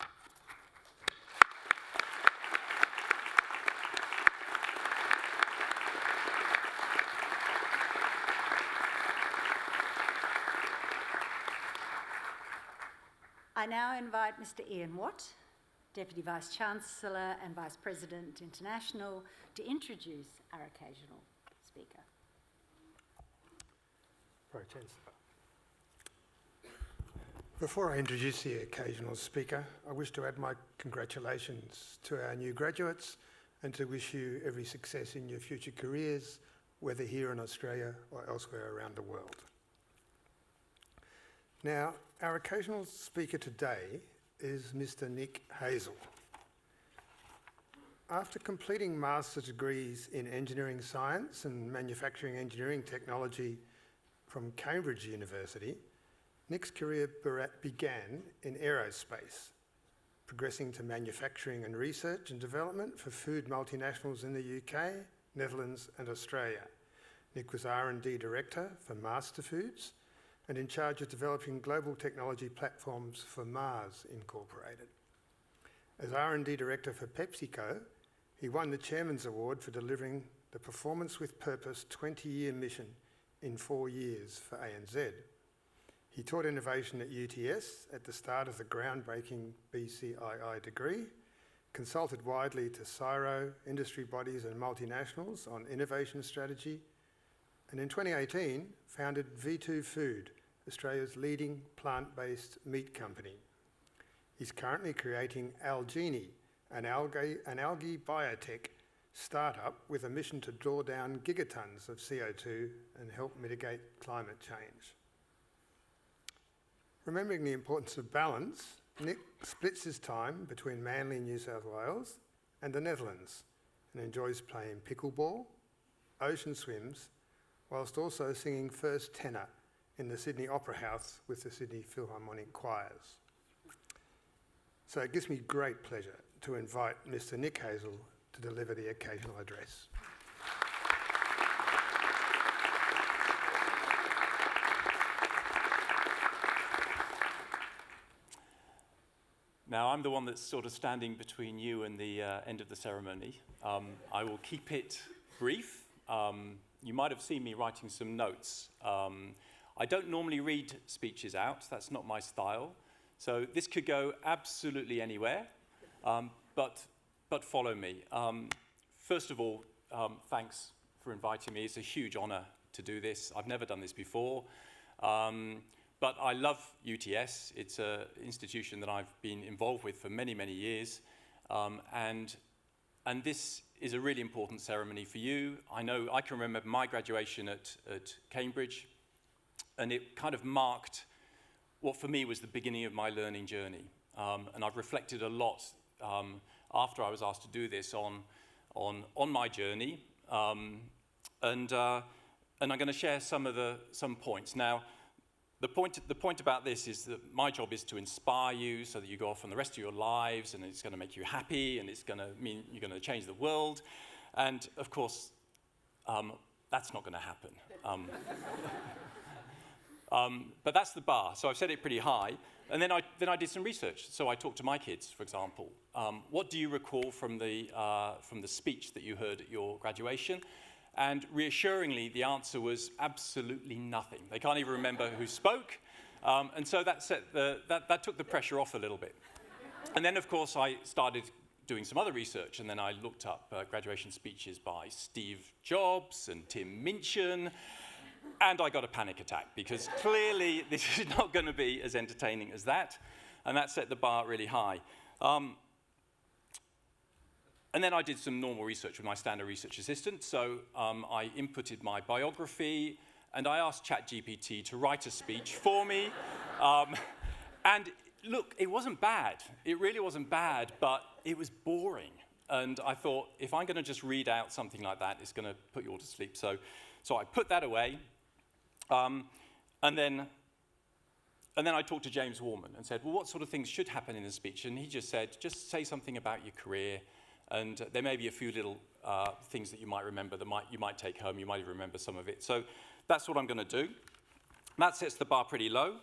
I now invite Mr. Ian Watt, Deputy Vice-Chancellor and Vice President International, to introduce our occasional speaker. Pro-Chancellor. Before I introduce the occasional speaker, I wish to add my congratulations to our new graduates and to wish you every success in your future careers, whether here in Australia or elsewhere around the world. Now, our occasional speaker today is Mr. Nick Hazel. After completing master's degrees in engineering science and manufacturing engineering technology from Cambridge University, Nick's career began in aerospace, progressing to manufacturing and research and development for food multinationals in the UK, Netherlands and Australia. Nick was R&D Director for Master Foods and in charge of developing global technology platforms for Mars Incorporated. As R&D Director for PepsiCo, he won the Chairman's Award for delivering the Performance with Purpose 20-year mission in 4 years for ANZ. He taught innovation at UTS at the start of the groundbreaking BCII degree, consulted widely to CSIRO, industry bodies and multinationals on innovation strategy, and in 2018 founded V2 Food, Australia's leading plant-based meat company. He's currently creating Algene, an algae biotech startup with a mission to draw down gigatons of CO2 and help mitigate climate change. Remembering the importance of balance, Nick splits his time between Manly, New South Wales and the Netherlands and enjoys playing pickleball, ocean swims, whilst also singing first tenor in the Sydney Opera House with the Sydney Philharmonic Choirs. So it gives me great pleasure to invite Mr. Nick Hazel to deliver the occasional address. Now, I'm the one that's sort of standing between you and the end of the ceremony. I will keep it brief. You might have seen me writing some notes. I don't normally read speeches out. That's not my style. So this could go absolutely anywhere, but follow me. First of all, thanks for inviting me. It's a huge honor to do this. I've never done this before. But I love UTS. It's an institution that I've been involved with for many, many years. And this is a really important ceremony for you. I know I can remember my graduation at Cambridge, and it kind of marked what for me was the beginning of my learning journey. And I've reflected a lot after I was asked to do this on my journey. And I'm going to share some points. Now, the point about this is that my job is to inspire you so that you go off on the rest of your lives, and it's going to make you happy, and it's going to mean you're going to change the world. And of course, that's not going to happen. But that's the bar. So I've set it pretty high. And then I did some research. So I talked to my kids, for example. What do you recall from the speech that you heard at your graduation? And reassuringly, the answer was absolutely nothing. They can't even remember who spoke. And so that took the pressure off a little bit. And then, of course, I started doing some other research, and then I looked up graduation speeches by Steve Jobs and Tim Minchin, and I got a panic attack, because clearly this is not going to be as entertaining as that, and that set the bar really high. And then I did some normal research with my standard research assistant. So I inputted my biography, and I asked ChatGPT to write a speech for me. And look, it wasn't bad. It really wasn't bad, but it was boring. And I thought, if I'm going to just read out something like that, it's going to put you all to sleep. So I put that away. And then I talked to James Warman and said, well, what sort of things should happen in a speech? And he just said, just say something about your career. And there may be a few little things that you might remember that you might take home. You might even remember some of it. So that's what I'm going to do. That sets the bar pretty low.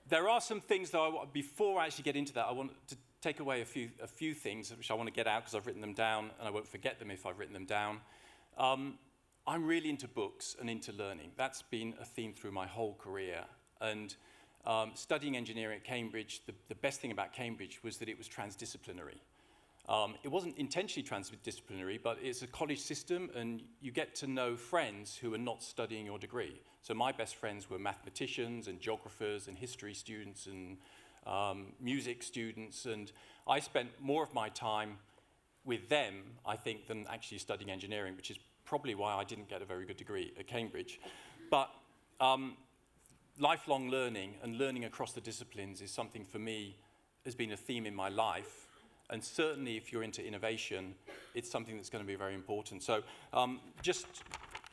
There are some things, though, before I actually get into that, I want to take away a few things which I want to get out because I've written them down, and I won't forget them if I've written them down. I'm really into books and into learning. That's been a theme through my whole career. And studying engineering at Cambridge, the best thing about Cambridge was that it was transdisciplinary. It wasn't intentionally transdisciplinary, but it's a college system, and you get to know friends who are not studying your degree. So my best friends were mathematicians and geographers and history students and music students, and I spent more of my time with them, I think, than actually studying engineering, which is probably why I didn't get a very good degree at Cambridge. But lifelong learning and learning across the disciplines is something for me has been a theme in my life. And certainly if you're into innovation, it's something that's going to be very important. So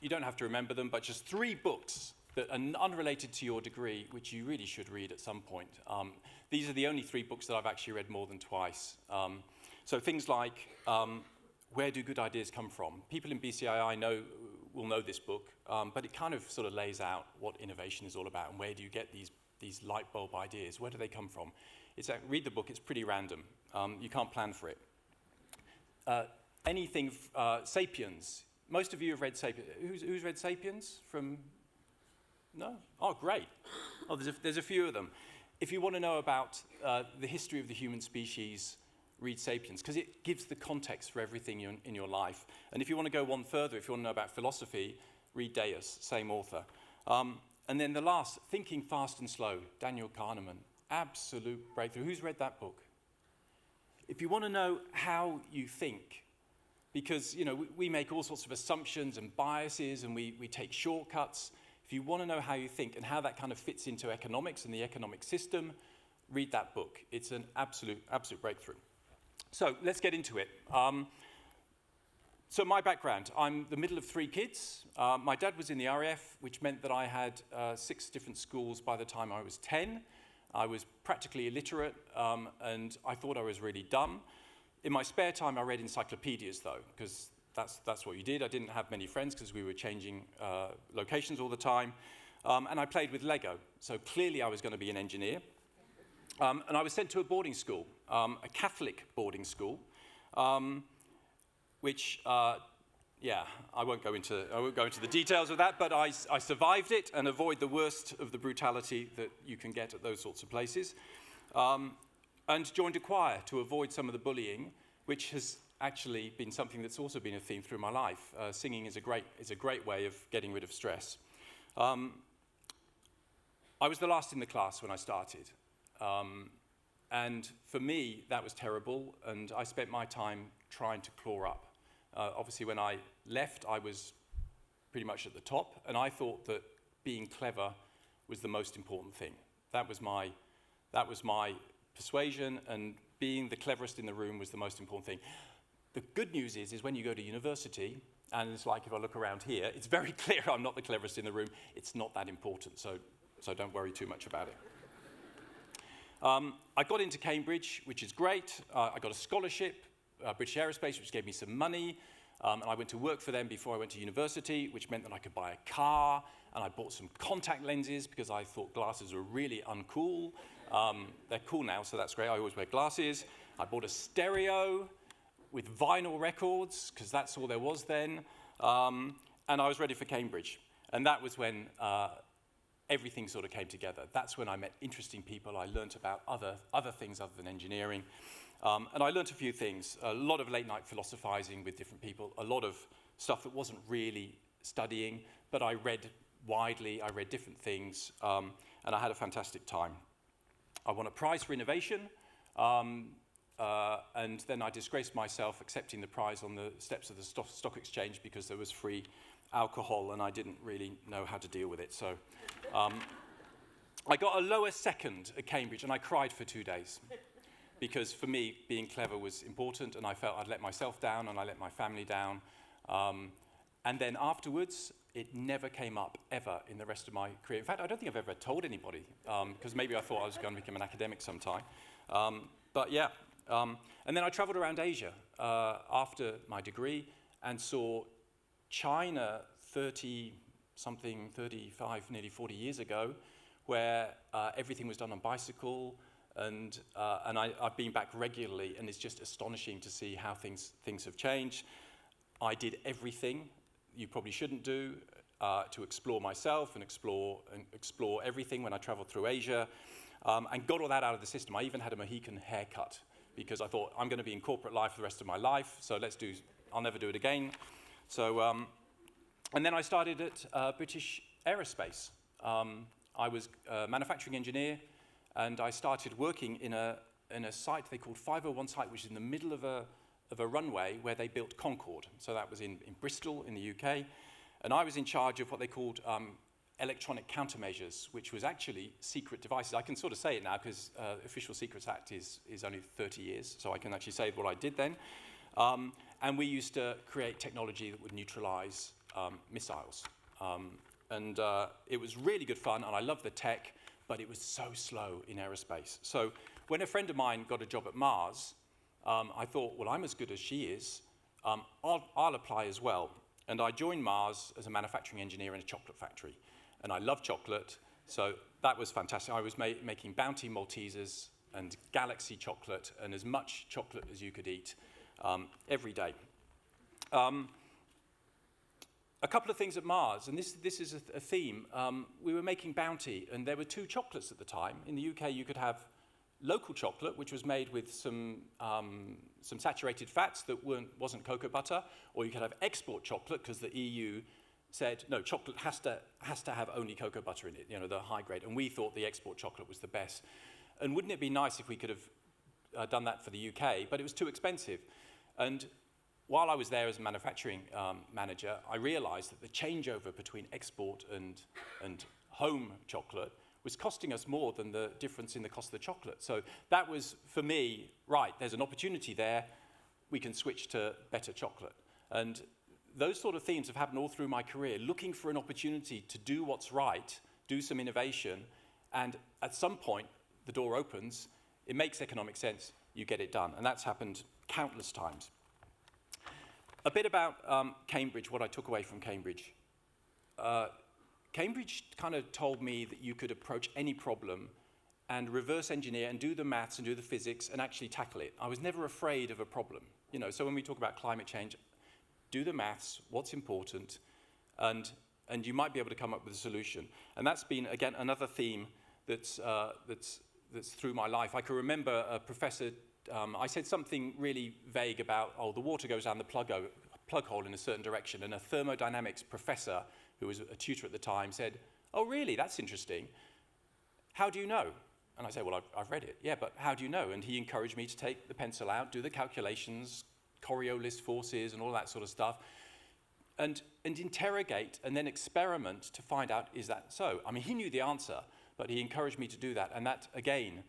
you don't have to remember them, but just 3 books that are unrelated to your degree, which you really should read at some point. These are the only 3 books that I've actually read more than twice. So things like, where do good ideas come from? People in BCII will know this book, but it kind of sort of lays out what innovation is all about and where do you get these light bulb ideas? Where do they come from? Read the book, it's pretty random. You can't plan for it. Sapiens. Most of you have read Sapiens. Who's read Sapiens from? No? Oh, great. Oh, there's a few of them. If you want to know about the history of the human species, read Sapiens, because it gives the context for everything in your life. And if you want to go one further, if you want to know about philosophy, read Deus, same author. And then the last, Thinking Fast and Slow, Daniel Kahneman. Absolute breakthrough. Who's read that book? If you want to know how you think, because we make all sorts of assumptions and biases and we take shortcuts. If you want to know how you think and how that kind of fits into economics and the economic system, read that book. It's an absolute breakthrough. So let's get into it. So my background, I'm the middle of 3 kids. My dad was in the RAF, which meant that I had 6 different schools by the time I was 10. I was practically illiterate, and I thought I was really dumb. In my spare time, I read encyclopedias, though, because that's what you did. I didn't have many friends because we were changing locations all the time. And I played with Lego. So clearly I was going to be an engineer. And I was sent to a boarding school, a Catholic boarding school, which, yeah, I won't go into the details of that, but I survived it and avoid the worst of the brutality that you can get at those sorts of places, and joined a choir to avoid some of the bullying, which has actually been something that's also been a theme through my life. Singing is a great way of getting rid of stress. I was the last in the class when I started. And for me, that was terrible, and I spent my time trying to claw up. Obviously, when I left, I was pretty much at the top, and I thought that being clever was the most important thing. That was my persuasion, and being the cleverest in the room was the most important thing. The good news is when you go to university, and it's like if I look around here, it's very clear I'm not the cleverest in the room. It's not that important, so don't worry too much about it. I got into Cambridge, which is great. I got a scholarship, British Aerospace, which gave me some money. And I went to work for them before I went to university, which meant that I could buy a car. And I bought some contact lenses because I thought glasses were really uncool. They're cool now, so that's great. I always wear glasses. I bought a stereo with vinyl records, because that's all there was then. And I was ready for Cambridge. And that was when everything sort of came together. That's when I met interesting people. I learnt about other things other than engineering. And I learnt a few things. A lot of late night philosophizing with different people, a lot of stuff that wasn't really studying, but I read widely, I read different things, and I had a fantastic time. I won a prize for innovation, and then I disgraced myself accepting the prize on the steps of the stock exchange because there was free alcohol and I didn't really know how to deal with it. So I got a lower second at Cambridge and I cried for 2 days because for me being clever was important and I felt I'd let myself down and I let my family down. And then afterwards, it never came up ever in the rest of my career. In fact, I don't think I've ever told anybody because maybe I thought I was going to become an academic sometime. But yeah, and then I traveled around Asia after my degree and saw China 35, nearly 40 years ago, where everything was done on bicycle, and I've been back regularly, and it's just astonishing to see how things have changed. I did everything you probably shouldn't do to explore myself and explore everything when I traveled through Asia, and got all that out of the system. I even had a Mohican haircut because I thought I'm going to be in corporate life for the rest of my life, so I'll never do it again. So, and then I started at British Aerospace. I was a manufacturing engineer, and I started working in a site they called 501 site, which is in the middle of a runway where they built Concorde. So that was in Bristol in the UK. And I was in charge of what they called electronic countermeasures, which was actually secret devices. I can sort of say it now because Official Secrets Act is only 30 years, so I can actually say what I did then. And we used to create technology that would neutralize missiles. And it was really good fun, and I loved the tech, but it was so slow in aerospace. So when a friend of mine got a job at Mars, I thought, well, I'm as good as she is. I'll apply as well. And I joined Mars as a manufacturing engineer in a chocolate factory. And I love chocolate, so that was fantastic. I was making Bounty Maltesers and Galaxy chocolate and as much chocolate as you could eat every day. A couple of things at Mars, and this is a theme. We were making Bounty, and there were two chocolates at the time. In the UK, you could have local chocolate, which was made with some saturated fats that wasn't cocoa butter, or you could have export chocolate because the EU said, no, chocolate has to have only cocoa butter in it, you know, the high grade. And we thought the export chocolate was the best. And wouldn't it be nice if we could have done that for the UK? But it was too expensive. And while I was there as a manufacturing manager, I realized that the changeover between export and home chocolate was costing us more than the difference in the cost of the chocolate. So that was, for me, right, there's an opportunity there, we can switch to better chocolate. And those sort of themes have happened all through my career, looking for an opportunity to do what's right, do some innovation, and at some point, the door opens, it makes economic sense, you get it done. And that's happened countless times. A bit about Cambridge, what I took away from Cambridge. Cambridge kind of told me that you could approach any problem and reverse engineer and do the maths and do the physics and actually tackle it. I was never afraid of a problem. You know, so when we talk about climate change, do the maths, what's important, and you might be able to come up with a solution. And that's been, again, another theme that's through my life. I can remember a professor, I said something really vague about, oh, the water goes down the plug hole in a certain direction, and a thermodynamics professor, who was a tutor at the time, said, oh, really, that's interesting. How do you know? And I said, well, I've read it. Yeah, but how do you know? And he encouraged me to take the pencil out, do the calculations, Coriolis forces and all that sort of stuff, and interrogate and then experiment to find out, is that so? I mean, he knew the answer, but he encouraged me to do that. And that, again,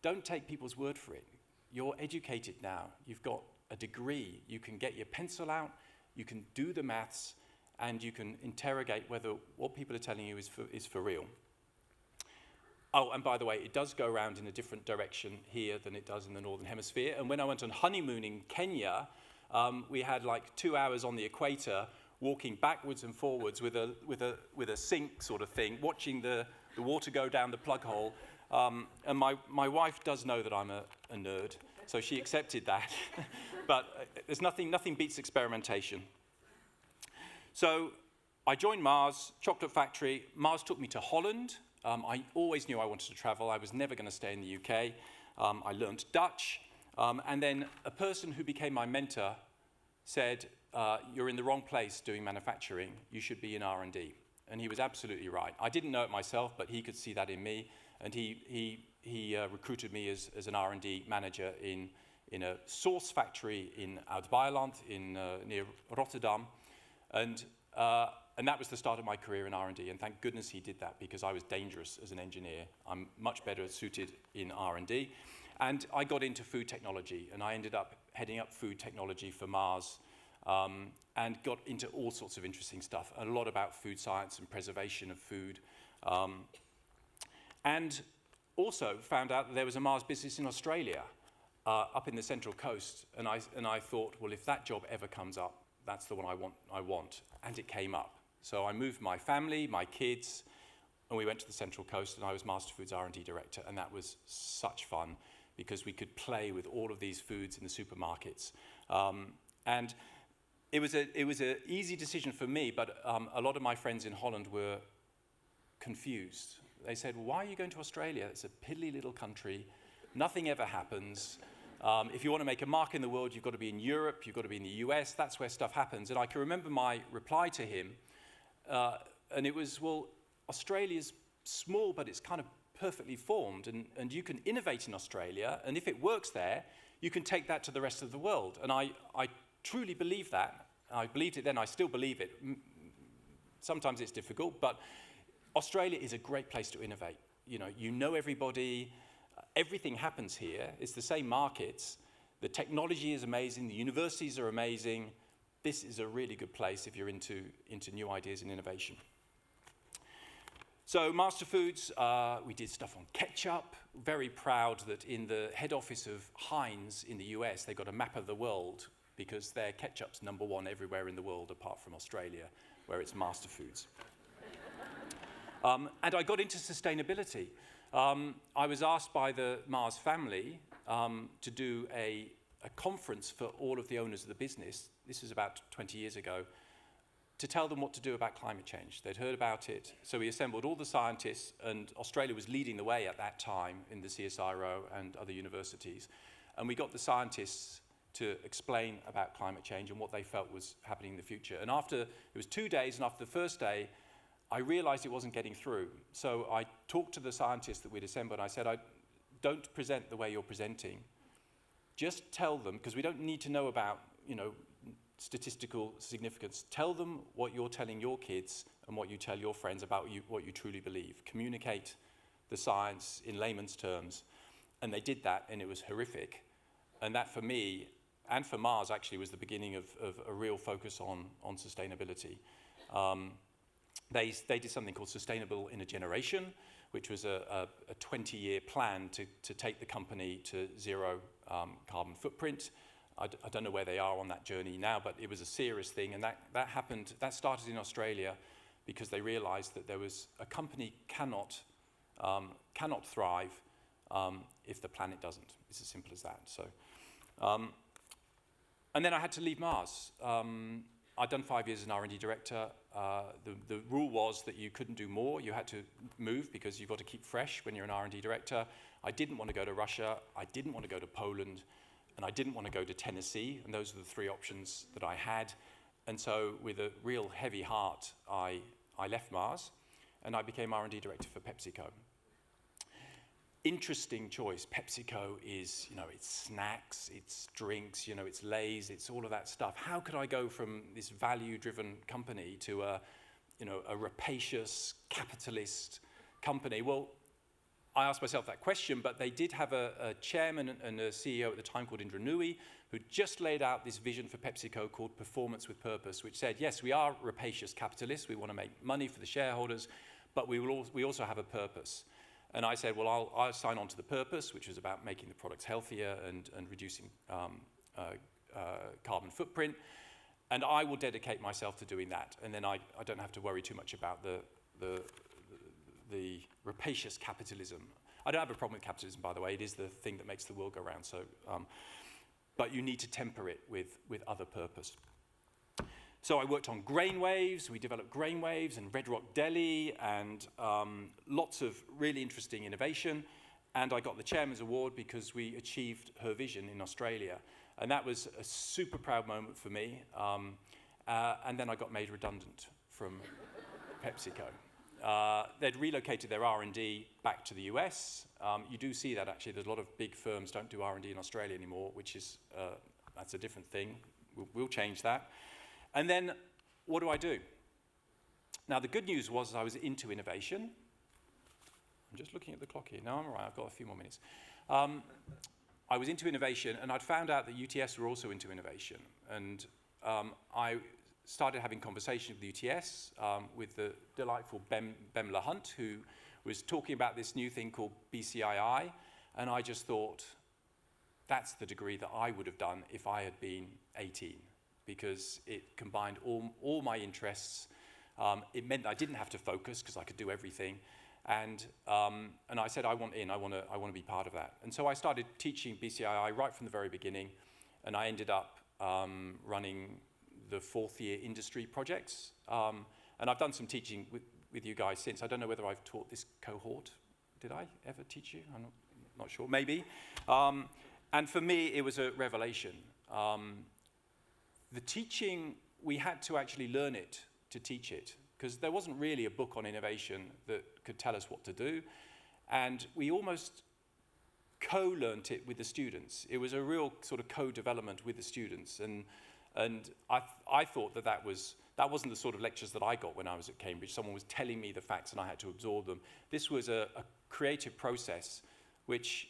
don't take people's word for it. You're educated now. You've got a degree. You can get your pencil out, you can do the maths, and you can interrogate whether what people are telling you is for real. Oh, and by the way, it does go around in a different direction here than it does in the Northern Hemisphere. And when I went on honeymoon in Kenya, we had like 2 hours on the equator, walking backwards and forwards with a sink sort of thing, watching the water go down the plug hole. And my wife does know that I'm a nerd, so she accepted that. But there's nothing beats experimentation. So I joined Mars, chocolate factory. Mars took me to Holland. I always knew I wanted to travel. I was never going to stay in the UK. I learned Dutch. And then a person who became my mentor said, you're in the wrong place doing manufacturing. You should be in R&D. And he was absolutely right. I didn't know it myself, but he could see that in me. And he recruited me as an R&D manager in a sauce factory in Oud-Beijerland near Rotterdam. And that was the start of my career in R&D, and thank goodness he did that, because I was dangerous as an engineer. I'm much better suited in R&D. And I got into food technology, and I ended up heading up food technology for Mars, and got into all sorts of interesting stuff, a lot about food science and preservation of food. And also found out that there was a Mars business in Australia, up in the Central Coast, and I thought, well, if that job ever comes up, that's the one I want, and it came up. So I moved my family, my kids, and we went to the Central Coast, and I was Master Foods R&D Director, and that was such fun, because we could play with all of these foods in the supermarkets. And it was an easy decision for me, but a lot of my friends in Holland were confused. They said, well, why are you going to Australia? It's a piddly little country. Nothing ever happens. If you want to make a mark in the world, you've got to be in Europe, you've got to be in the US. That's where stuff happens. And I can remember my reply to him, and it was, well, Australia's small, but it's kind of perfectly formed, and you can innovate in Australia, and if it works there, you can take that to the rest of the world. And I truly believe that. I believed it then, I still believe it. Sometimes it's difficult, but Australia is a great place to innovate. You know everybody, everything happens here. It's the same markets. The technology is amazing, the universities are amazing. This is a really good place if you're into new ideas and innovation. So Master Foods, we did stuff on ketchup. Very proud that in the head office of Heinz in the US, they got a map of the world, because their ketchup's #1 everywhere in the world apart from Australia, where it's Master Foods. And I got into sustainability. I was asked by the Mars family to do a conference for all of the owners of the business. This was about 20 years ago, to tell them what to do about climate change. They'd heard about it, so we assembled all the scientists, and Australia was leading the way at that time in the CSIRO and other universities. And we got the scientists to explain about climate change and what they felt was happening in the future. And it was 2 days, and after the first day, I realized it wasn't getting through. So I talked to the scientists that we'd assembled, and I said, don't present the way you're presenting. Just tell them, because we don't need to know about, statistical significance. Tell them what you're telling your kids and what you tell your friends about what you truly believe. Communicate the science in layman's terms. And they did that, and it was horrific. And that, for me, and for Mars, actually, was the beginning of a real focus on sustainability. They did something called Sustainable in a Generation, which was a 20-year plan to take the company to zero carbon footprint. I don't know where they are on that journey now, but it was a serious thing, and that started in Australia because they realized that there was a company cannot thrive if the planet doesn't. It's as simple as that. So, and then I had to leave Mars. I'd done 5 years as an R&D director. The rule was that you couldn't do more. You had to move because you've got to keep fresh when you're an R&D director. I didn't want to go to Russia. I didn't want to go to Poland. And I didn't want to go to Tennessee. And those were the three options that I had. And so with a real heavy heart, I left Mars and I became R&D director for PepsiCo. Interesting choice. PepsiCo is, it's snacks, it's drinks, it's Lay's, it's all of that stuff. How could I go from this value-driven company to a rapacious capitalist company? Well, I asked myself that question, but they did have a chairman and a CEO at the time called Indra Nooyi, who just laid out this vision for PepsiCo called Performance with Purpose, which said, yes, we are rapacious capitalists, we want to make money for the shareholders, but we also have a purpose. And I said, well, I'll sign on to the purpose, which was about making the products healthier and reducing carbon footprint, and I will dedicate myself to doing that. And then I don't have to worry too much about the rapacious capitalism. I don't have a problem with capitalism, by the way. It is the thing that makes the world go round. So, but you need to temper it with other purpose. So I worked on grain waves. We developed grain waves and Red Rock Deli and lots of really interesting innovation. And I got the Chairman's Award because we achieved her vision in Australia. And that was a super proud moment for me. And then I got made redundant from PepsiCo. They'd relocated their R&D back to the US. You do see that, actually. There's a lot of big firms don't do R&D in Australia anymore, which is, that's a different thing. We'll change that. And then, what do? Now, the good news was I was into innovation. I'm just looking at the clock here. No, I'm all right. I've got a few more minutes. I was into innovation, and I'd found out that UTS were also into innovation. And I started having conversations with UTS, with the delightful Bemla Hunt, who was talking about this new thing called BCII, and I just thought, that's the degree that I would have done if I had been 18, because it combined all my interests. It meant that I didn't have to focus, because I could do everything. And I said, I want to be part of that. And so I started teaching BCII right from the very beginning, and I ended up running the fourth-year industry projects. And I've done some teaching with you guys since. I don't know whether I've taught this cohort. Did I ever teach you? I'm not sure, maybe. And for me, it was a revelation. The teaching, we had to actually learn it to teach it, because there wasn't really a book on innovation that could tell us what to do. And we almost co-learnt it with the students. It was a real sort of co-development with the students. And I thought that wasn't the sort of lectures that I got when I was at Cambridge. Someone was telling me the facts and I had to absorb them. This was a creative process, which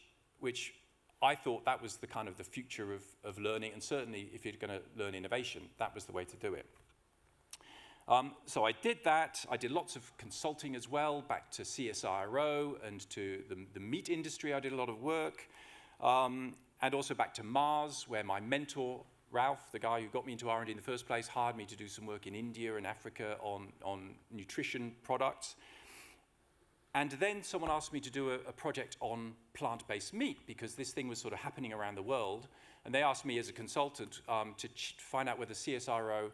I thought that was the kind of the future of learning. And certainly, if you're going to learn innovation, that was the way to do it. So I did that. I did lots of consulting as well, back to CSIRO and to the meat industry. I did a lot of work. And also back to Mars, where my mentor, Ralph, the guy who got me into R&D in the first place, hired me to do some work in India and Africa on nutrition products. And then someone asked me to do a project on plant-based meat, because this thing was sort of happening around the world. And they asked me as a consultant to find out whether CSIRO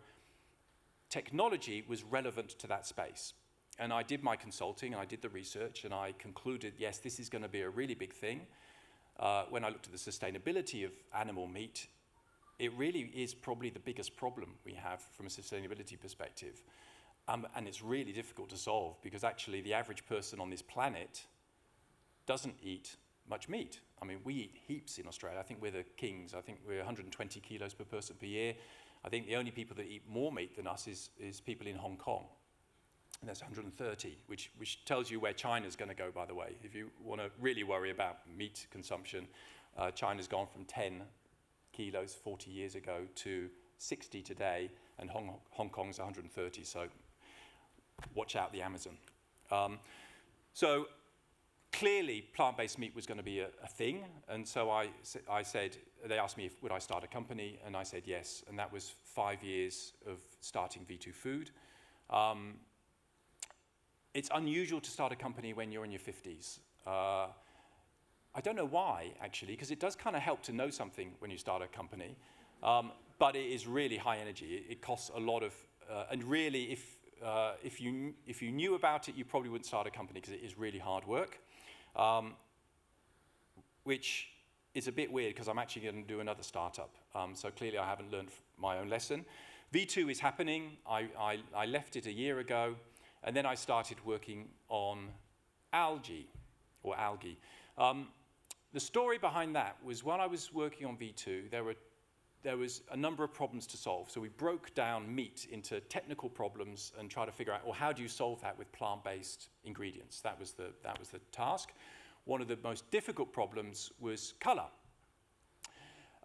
technology was relevant to that space. And I did my consulting, and I did the research, and I concluded, yes, this is going to be a really big thing. When I looked at the sustainability of animal meat, it really is probably the biggest problem we have from a sustainability perspective. And it's really difficult to solve, because actually the average person on this planet doesn't eat much meat. I mean, we eat heaps in Australia. I think we're the kings. I think we're 120 kilos per person per year. I think the only people that eat more meat than us is people in Hong Kong. And that's 130, which tells you where China's going to go, by the way. If you want to really worry about meat consumption, China's gone from 10 kilos 40 years ago to 60 today, and Hong Kong's 130, so watch out the Amazon. So clearly plant-based meat was going to be a thing, and so I said, they asked me would I start a company, and I said yes, and that was 5 years of starting V2 Food. It's unusual to start a company when you're in your 50s. I don't know why, actually, because it does kind of help to know something when you start a company, but it is really high energy. It costs a lot of, and really, if you knew about it, you probably wouldn't start a company because it is really hard work, which is a bit weird because I'm actually going to do another startup. So clearly I haven't learned my own lesson. V2 is happening. I left it a year ago, and then I started working on algae. The story behind that was when I was working on V2, there was a number of problems to solve. So we broke down meat into technical problems and tried to figure out, well, how do you solve that with plant-based ingredients? That was the task. One of the most difficult problems was color.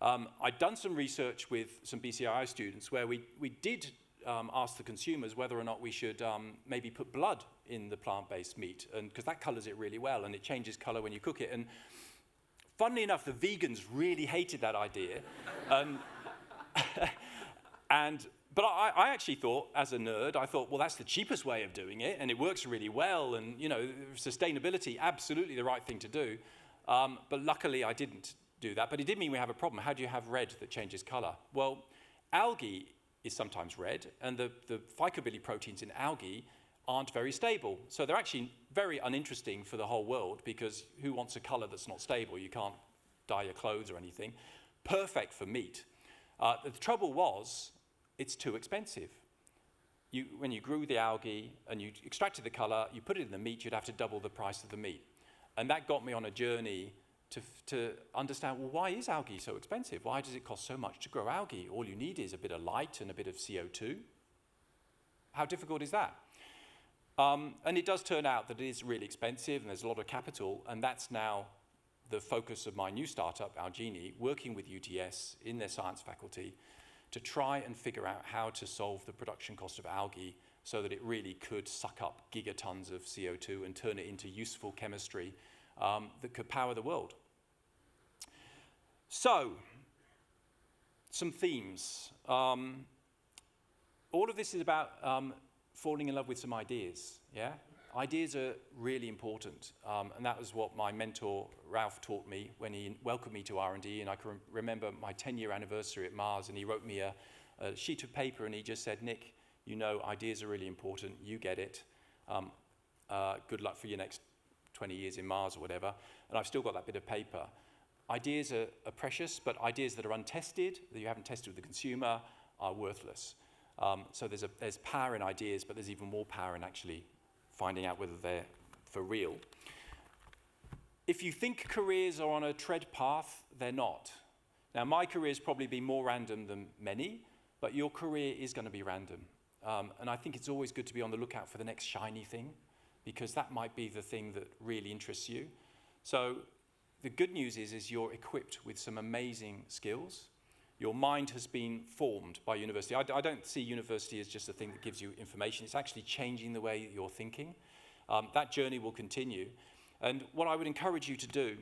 I'd done some research with some BCII students where we did ask the consumers whether or not we should maybe put blood in the plant-based meat, and because that colors it really well and it changes color when you cook it. And funnily enough, the vegans really hated that idea. But I actually thought, as a nerd, I thought, well, that's the cheapest way of doing it, and it works really well, and sustainability, absolutely the right thing to do. But luckily, I didn't do that. But it did mean we have a problem. How do you have red that changes color? Well, algae is sometimes red, and the phycobilly proteins in algae aren't very stable. So they're actually very uninteresting for the whole world, because who wants a color that's not stable? You can't dye your clothes or anything. Perfect for meat. The trouble was, it's too expensive. When you grew the algae and you extracted the color, you put it in the meat, you'd have to double the price of the meat. And that got me on a journey to understand, well, why is algae so expensive? Why does it cost so much to grow algae? All you need is a bit of light and a bit of CO2. How difficult is that? And it does turn out that it is really expensive and there's a lot of capital, and that's now the focus of my new startup, Algini, working with UTS in their science faculty to try and figure out how to solve the production cost of algae so that it really could suck up gigatons of CO2 and turn it into useful chemistry that could power the world. So, some themes. All of this is about falling in love with some ideas, yeah? Ideas are really important, and that was what my mentor, Ralph, taught me when he welcomed me to R&D, and I can remember my 10-year anniversary at Mars, and he wrote me a sheet of paper, and he just said, Nick, ideas are really important, you get it. Good luck for your next 20 years in Mars or whatever, and I've still got that bit of paper. Ideas are precious, but ideas that are untested, that you haven't tested with the consumer, are worthless. So there's power in ideas, but there's even more power in actually finding out whether they're for real. If you think careers are on a tread path, they're not. Now, my career's probably been more random than many, but your career is going to be random. And I think it's always good to be on the lookout for the next shiny thing, because that might be the thing that really interests you. So the good news is you're equipped with some amazing skills. Your mind has been formed by university. I don't see university as just a thing that gives you information. It's actually changing the way you're thinking. That journey will continue. And what I would encourage you to do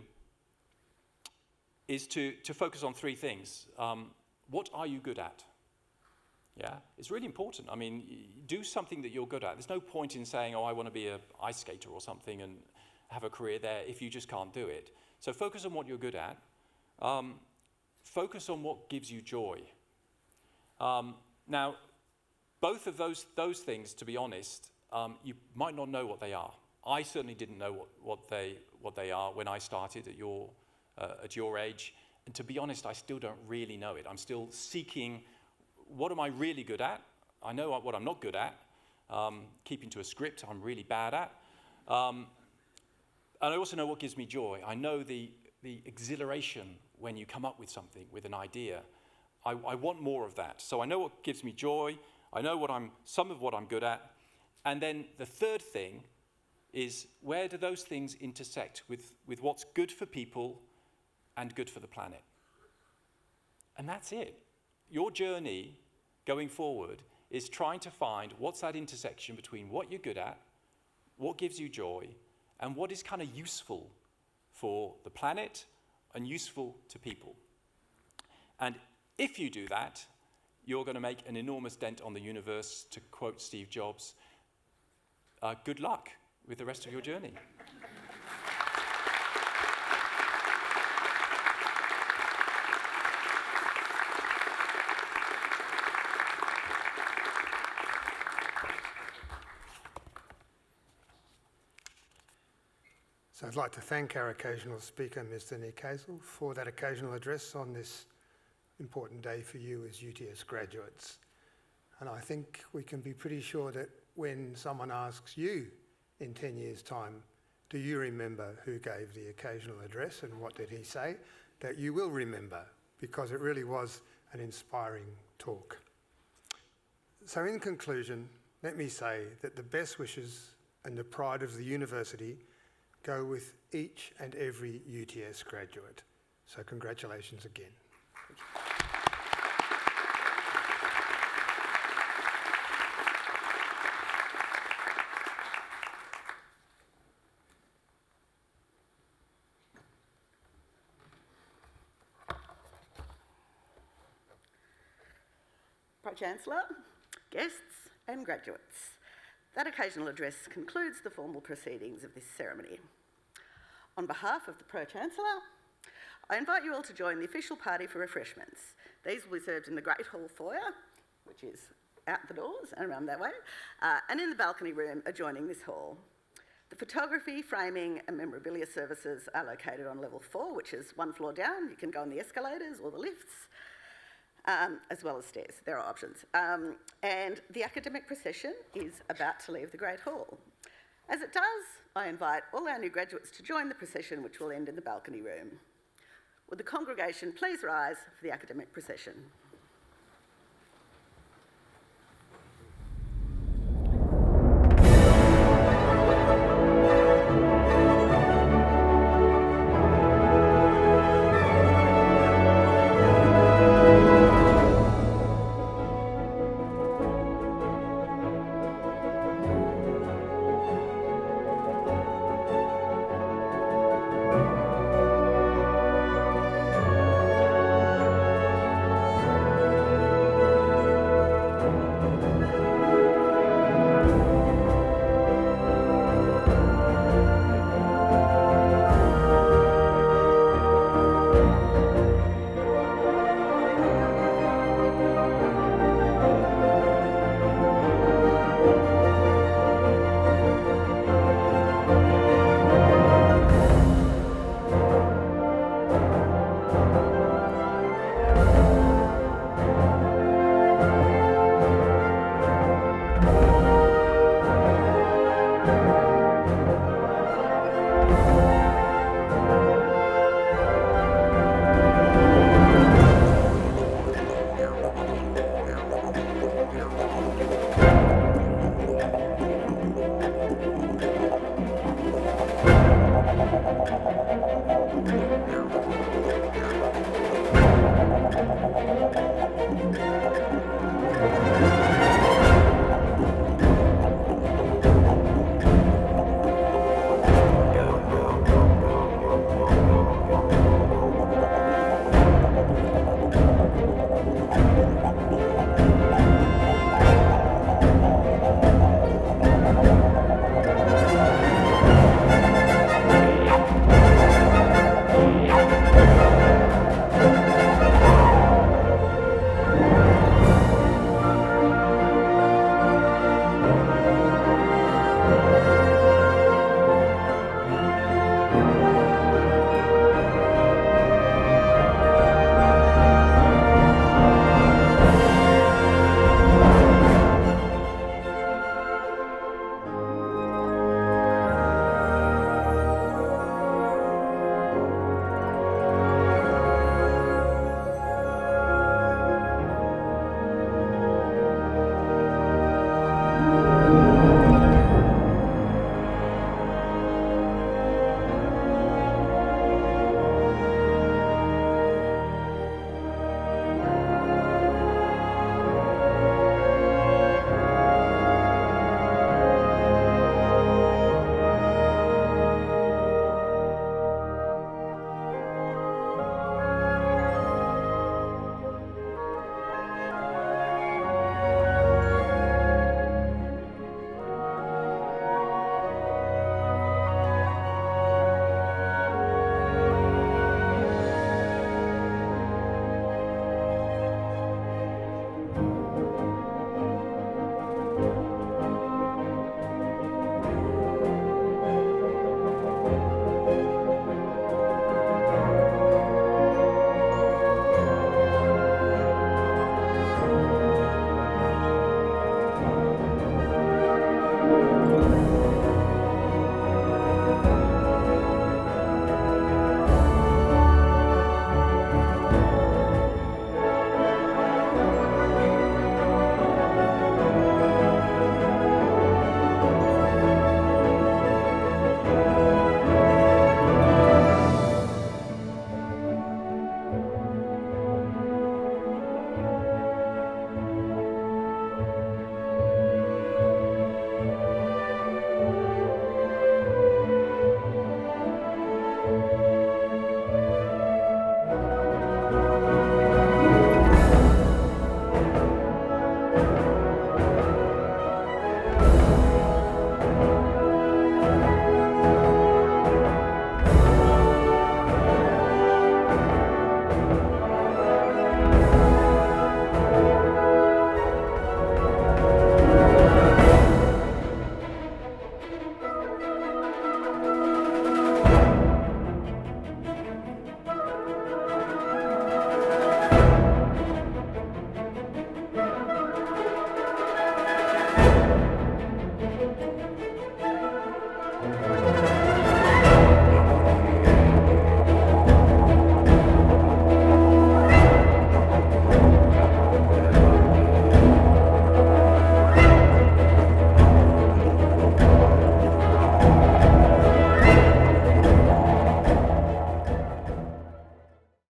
is to focus on three things. What are you good at? Yeah, it's really important. I mean, do something that you're good at. There's no point in saying, oh, I want to be an ice skater or something and have a career there if you just can't do it. So focus on what you're good at. Focus on what gives you joy. Now, both of those things, to be honest, you might not know what they are. I certainly didn't know what they are when I started at your age, and to be honest, I still don't really know it. I'm still seeking, what am I really good at? I know what I'm not good at. Keeping to a script, I'm really bad at. And I also know what gives me joy. I know the exhilaration when you come up with something, with an idea. I want more of that. So I know what gives me joy. I know some of what I'm good at. And then the third thing is, where do those things intersect with what's good for people and good for the planet? And that's it. Your journey going forward is trying to find what's that intersection between what you're good at, what gives you joy, and what is kind of useful for the planet and useful to people. And if you do that, you're going to make an enormous dent on the universe, to quote Steve Jobs. Good luck with the rest of your journey. I'd like to thank our occasional speaker, Mr. Nick Hazel, for that occasional address on this important day for you as UTS graduates. And I think we can be pretty sure that when someone asks you in 10 years' time, do you remember who gave the occasional address and what did he say, that you will remember, because it really was an inspiring talk. So in conclusion, let me say that the best wishes and the pride of the university go with each and every UTS graduate. So congratulations again. Pro-Chancellor, guests and graduates, that occasional address concludes the formal proceedings of this ceremony. On behalf of the Pro-Chancellor, I invite you all to join the official party for refreshments. These will be served in the Great Hall foyer, which is out the doors and around that way, and in the balcony room adjoining this hall. The photography, framing and memorabilia services are located on level 4, which is one floor down. You can go on the escalators or the lifts. As well as stairs, there are options. And the academic procession is about to leave the Great Hall. As it does, I invite all our new graduates to join the procession, which will end in the balcony room. Would the congregation please rise for the academic procession?